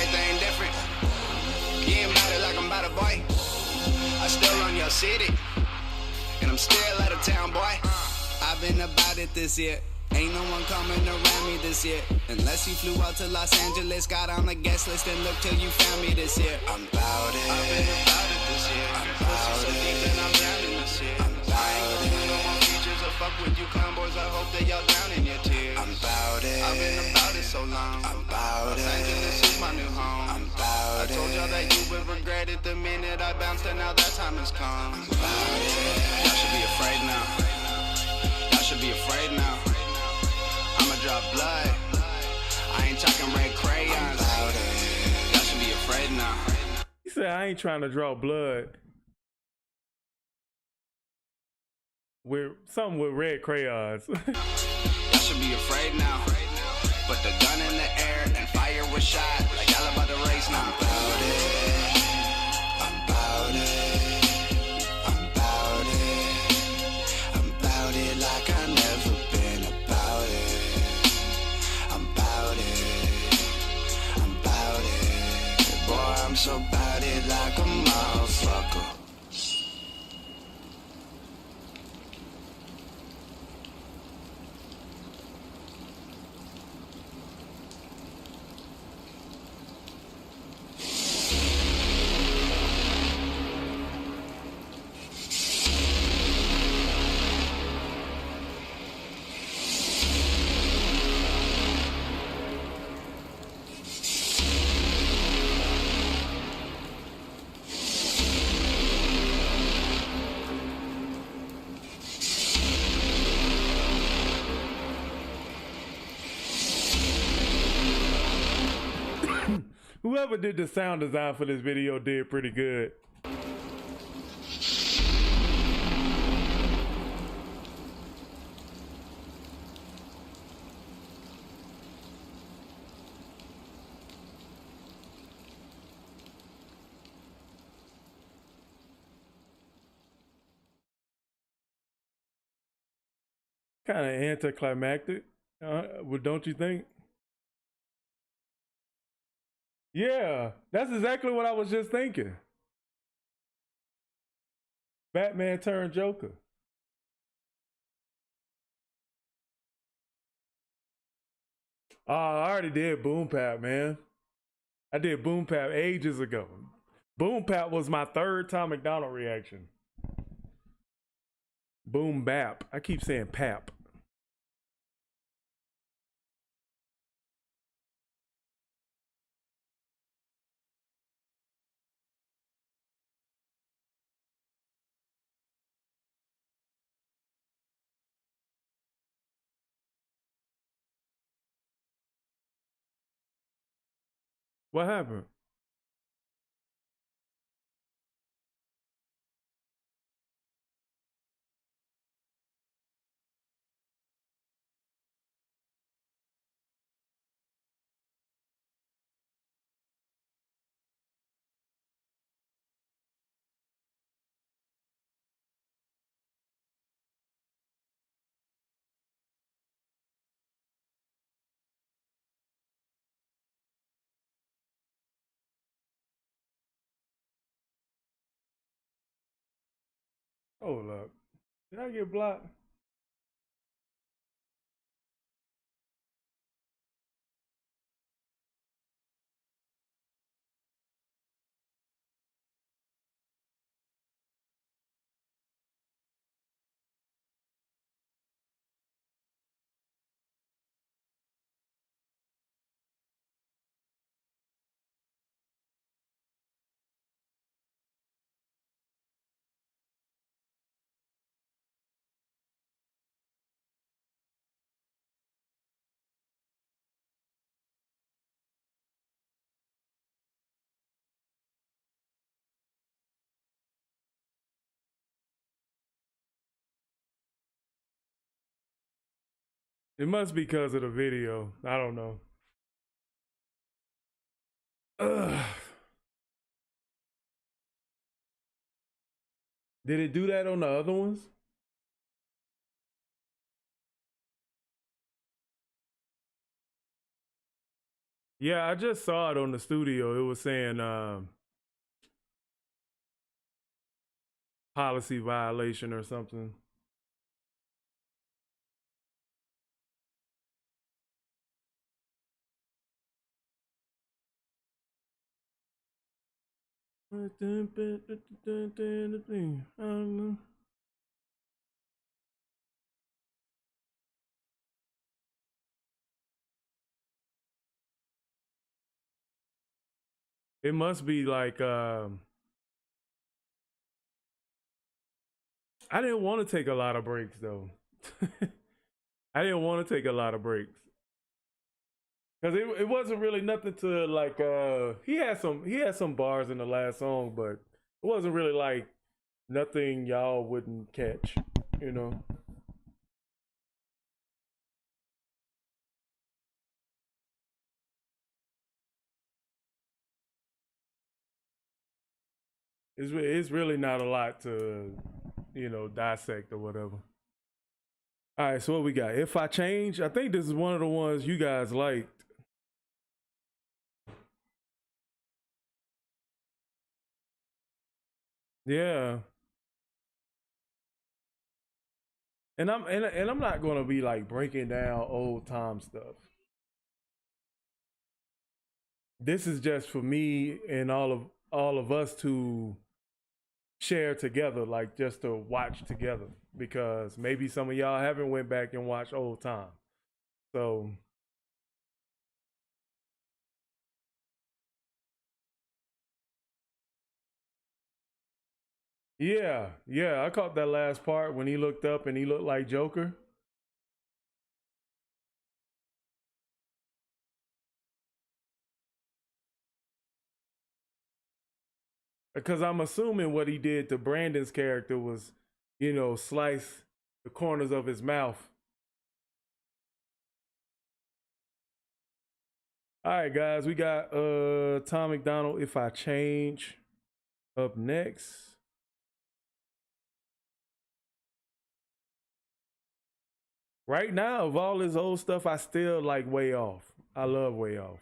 Everything different. You ain't about it like I'm about it, boy. I still run your city, and I'm still out of town, boy. I've been about it this year. Ain't no one coming around me this year. Unless you flew out to Los Angeles, got on the guest list, and look till you found me this year. I'm bout it. I've been about it this year. I'm Pussy bout so it. deep that I'm drowning this year. I'm I bout ain't gonna do no more features or fuck with you clown boys. I hope that y'all drown in your tears. I'm bout it. I've been about it so long. I'm bout Los it. Angeles is my new home. I'm bout I told y'all that you would regret it the minute I bounced, and now that time has come. Y'all should be afraid now. Y'all should be afraid now. I'ma drop blood. I ain't talking red crayons. Y'all should be afraid now. He said, I ain't trying to draw blood with something with red crayons. Y'all should be afraid now. Put the gun in the air and fire was shot. Like y'all about to race now. Bout it. I'm bout it. I'm bout it. I'm bout it like I never been about it. I'm bout it. I'm bout it. Boy, I'm so bout it like a motherfucker. Whoever did the sound design for this video did pretty good. Kind of anticlimactic, well, don't you think? Yeah, that's exactly what I was just thinking. Batman turned Joker. Oh, I already did Boom Pap, man. I did Boom Pap ages ago. Boom Pap was my third Tom McDonald reaction. Boom Bap. I keep saying Pap. What happened? Hold up. Did I get blocked? It must be because of the video. I don't know. Ugh. Did it do that on the other ones? Yeah, I just saw it on the studio. It was saying policy violation or something. I don't know. It must be like I didn't want to take a lot of breaks though. I didn't want to take a lot of breaks. Cause it wasn't really nothing to like he had some bars in the last song, but it wasn't really like nothing y'all wouldn't catch, you know. It's really not a lot to, you know, dissect or whatever. All right, so what we got? If I Change, I think this is one of the ones you guys liked. Yeah. And I'm not gonna be like breaking down old time stuff. This is just for me and all of us to share together, like just to watch together, because maybe some of y'all haven't went back and watched old time. So yeah, I caught that last part when he looked up and he looked like Joker. Because I'm assuming what he did to Brandon's character was, you know, slice the corners of his mouth. All right, guys, we got Tom Macdonald, If I Change, up next. Right now, of all this old stuff, I still like Way Off. I love Way Off.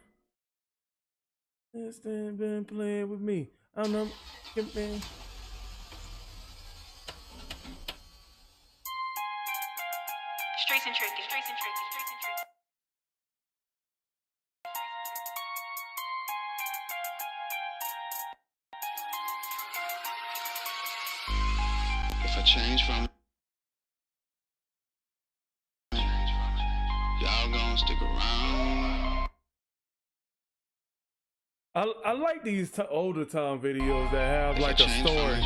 This thing been playing with me. I don't know. Man. Streets and tricky, streets and tricky, streets and tricky. If I change from y'all gonna stick around. I like these older time videos that have like a story.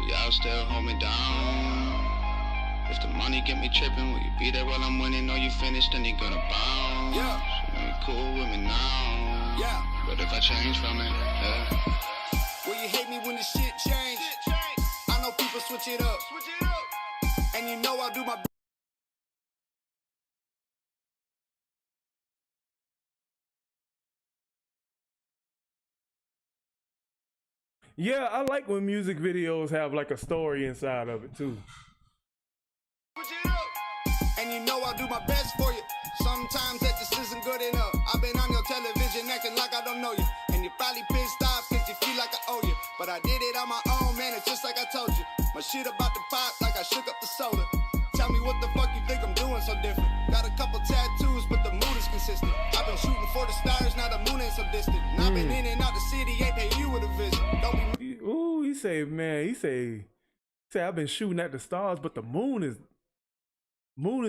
Y'all still hold me down. If the money get me tripping, will you be there while I'm winning? Or you finished and you gonna bounce? Yeah. So you cool with me now. Yeah. But if I change from it, yeah. Will you hate me when the shit change? I know people switch it up. And you know I'll do my best. Yeah, I like when music videos have like a story inside of it too. And you know I'll do my best for you. Sometimes that just isn't good enough. I've been on your television acting like I don't know you. And you're probably pissed off cause you feel like I owe you. But I did it on my own, man, it's just like I told you. My shit about say, I've been shooting at the stars, but the moon is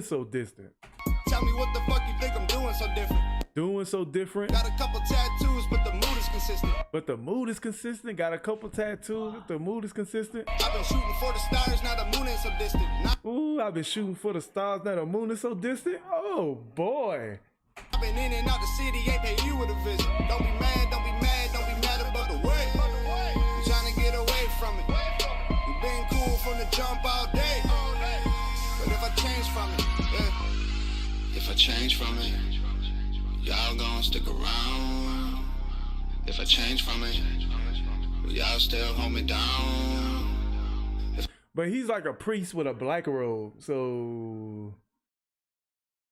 so distant. Tell me what the fuck you think I'm doing so different. Doing so different. Got a couple tattoos, but the mood is consistent. But the mood is consistent. Got a couple tattoos, but the mood is consistent. I've been shooting for the stars, now the moon ain't so distant. Ooh, I've been shooting for the stars, now the moon is so distant. Oh boy. I've been in and out the city, ain't pay you with a visit. Don't be mad about the way. You trying to get away from it. You been cool from the jump all day. But if I change from it, yeah. If I change from it, y'all gon' stick around. If I change from it, y'all still hold me down. But he's like a priest with a black robe, so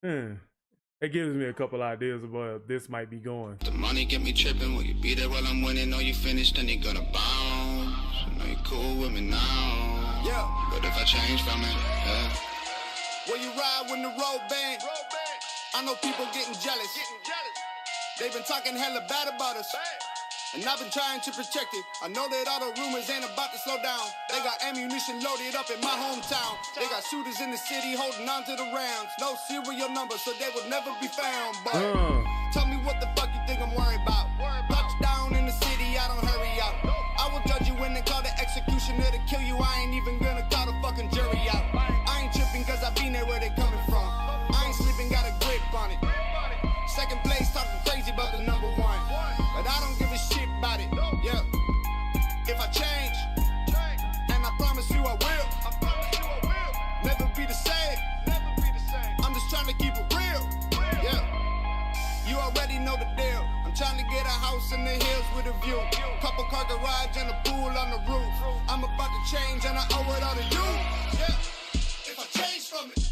it gives me a couple ideas of where this might be going. The money get me tripping. Will you be there while I'm winning? Know you finished, then you gonna bounce. Know you cool with me now. Yeah. But if I change from it, yeah. Will you ride when the road bang? I know people getting jealous. They've been talking hella bad about us. And I've been trying to protect it. I know that all the rumors ain't about to slow down. They got ammunition loaded up in my hometown. They got shooters in the city holding on to the rounds. No serial number, so they will never be found. But tell me what the fuck you think I'm worried about. Touchdown in the city, I don't hurry out. I will judge you when they call the executioner to kill you. I ain't even gonna call the fucking jury out. I ain't tripping cause I been there where they coming from. I ain't sleeping, got a grip on it. Second place talking crazy about the number one. But I don't give a shit about it, yeah. If I change, and I promise you I will, never be the same. I'm just trying to keep it real, yeah. You already know the deal. I'm trying to get a house in the hills with a view. Couple car garage and a pool on the roof. I'm about to change and I owe it all to you, yeah. If I change from it,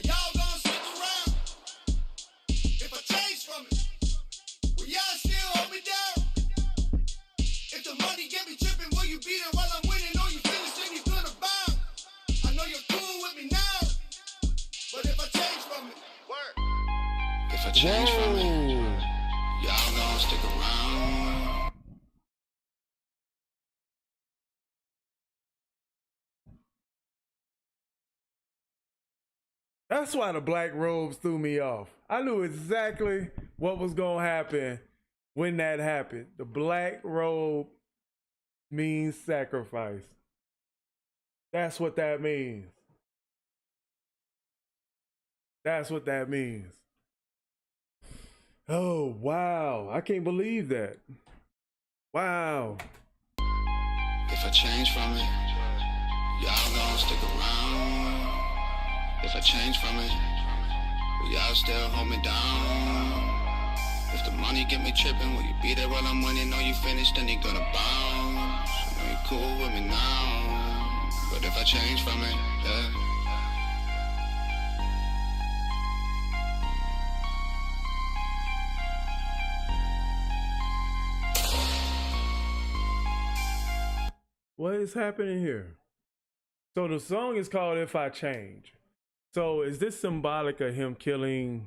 y'all gonna stick around. If I change from it, will y'all still hold me down? If the money get me tripping, will you be there while I'm winning? Know you finished and you gonna bound. I know you're cool with me now, but if I change from it, if I change from it, y'all gonna stick around. That's why the black robes threw me off. I knew exactly what was gonna happen when that happened. The black robe means sacrifice. That's what that means. That's what that means. Oh, wow. I can't believe that. Wow. If I change from it, y'all gonna stick around. If I change from it, will y'all still hold me down? If the money get me tripping, will you be there while I'm winning? Know you finished, then you gonna bounce. Know you cool with me now, but if I change from it, yeah. What is happening here? So the song is called If I Change. So is this symbolic of him killing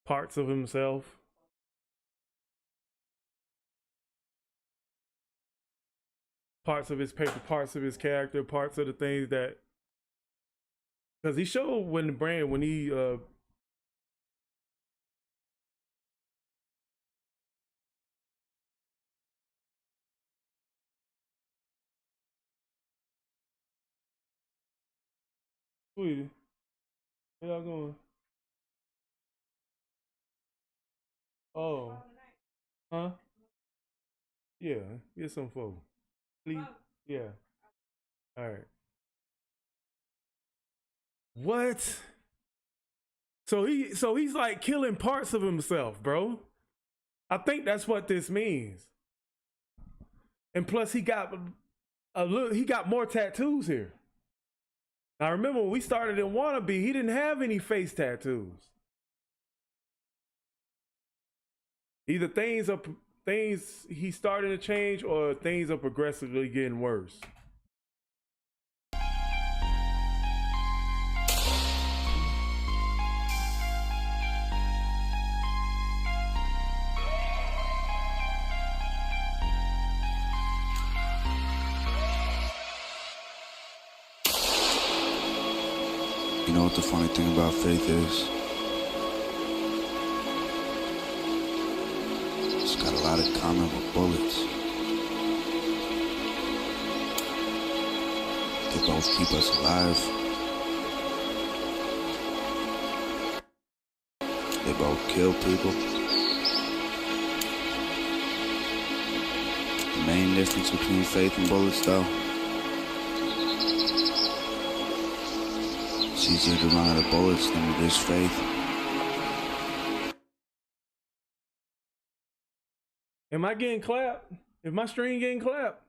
parts of himself? Parts of his paper, parts of his character, parts of the things that, because he showed when he Sweetie, where y'all going? Oh, huh? Yeah, get some food. Please, yeah. All right. What? So he's like killing parts of himself, bro. I think that's what this means. And plus, he got more tattoos here. Now remember when we started in Wannabe, he didn't have any face tattoos. Either things he's starting to change or things are progressively getting worse. what the funny thing about faith is? It's got a lot in common with bullets. They both keep us alive. They both kill people. The main difference between faith and bullets, though, it's easier to run out of bullets than it is faith. Am I getting clapped? Is my stream getting clapped?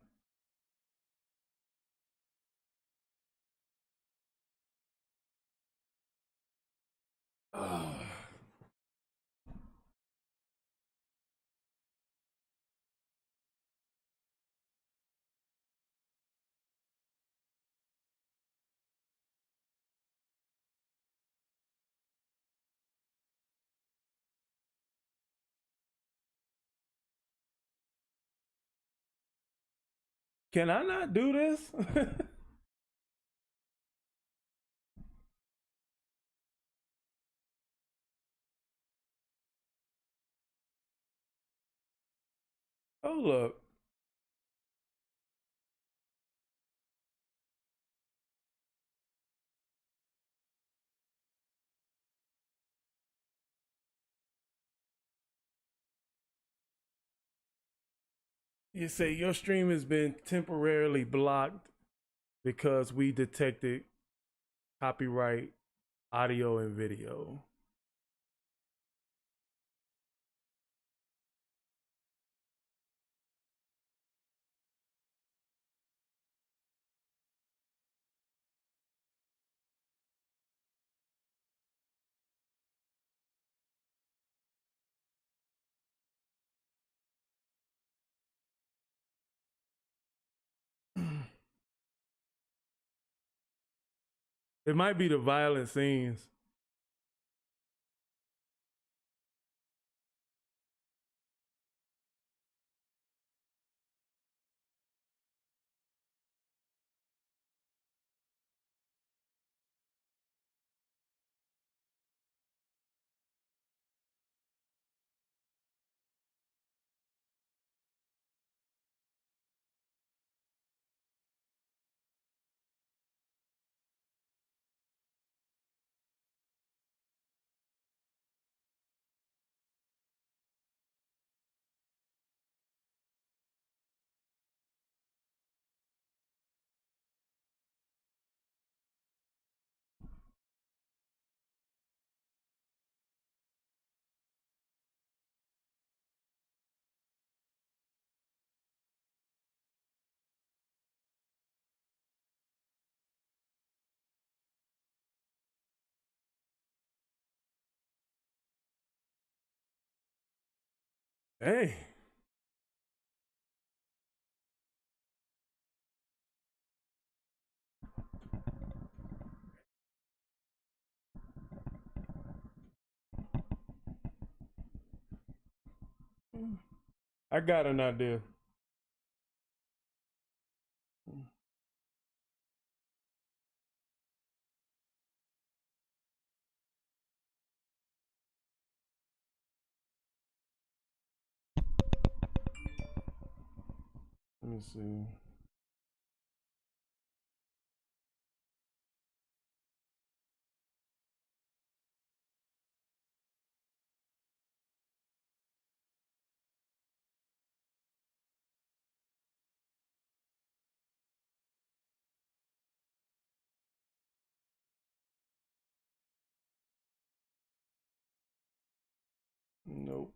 Can I not do this? Hold up. You say your stream has been temporarily blocked because we detected copyright audio and video. It might be the violent scenes. Hey. I got an idea. Let me see. Nope.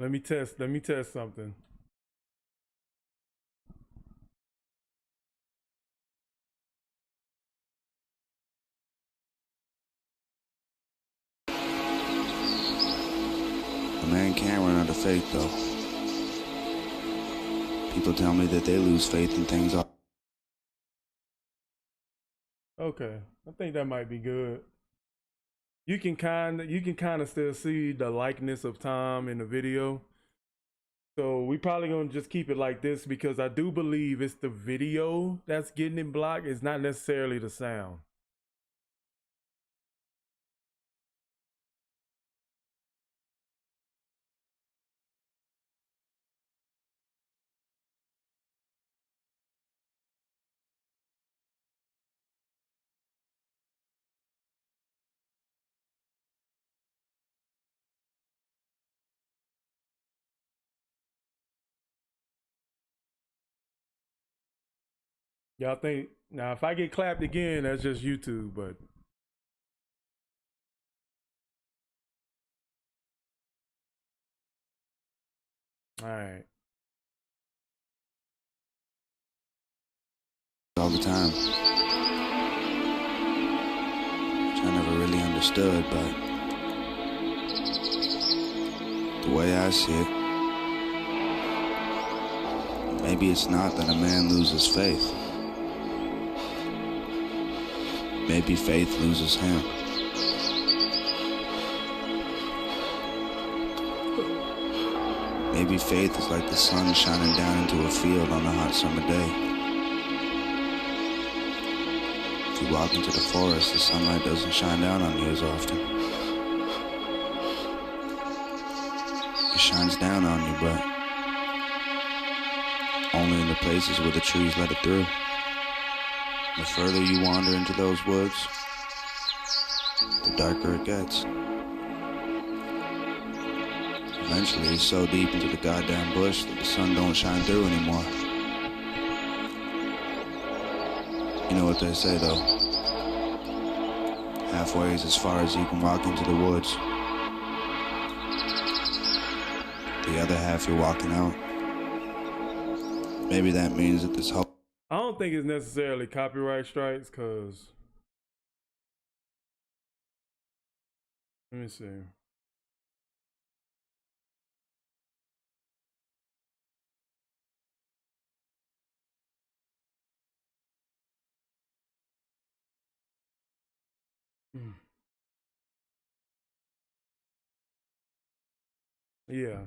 Let me test something. A man can't run out of faith, though. People tell me that they lose faith in things. Okay, I think that might be good. You can kind of still see the likeness of Tom in the video. So we probably gonna just keep it like this because I do believe it's the video that's getting it blocked. It's not necessarily the sound. Y'all think now if I get clapped again, that's just YouTube, but all right. All the time, which I never really understood, but the way I see it, maybe it's not that a man loses faith. Maybe faith loses him. Maybe faith is like the sun shining down into a field on a hot summer day. If you walk into the forest, the sunlight doesn't shine down on you as often. It shines down on you, but only in the places where the trees let it through. The further you wander into those woods, the darker it gets. Eventually, it's so deep into the goddamn bush that the sun don't shine through anymore. You know what they say, though. Halfway is as far as you can walk into the woods. The other half you're walking out. Maybe that means that this whole... I don't think it's necessarily copyright strikes, cause let me see. Yeah.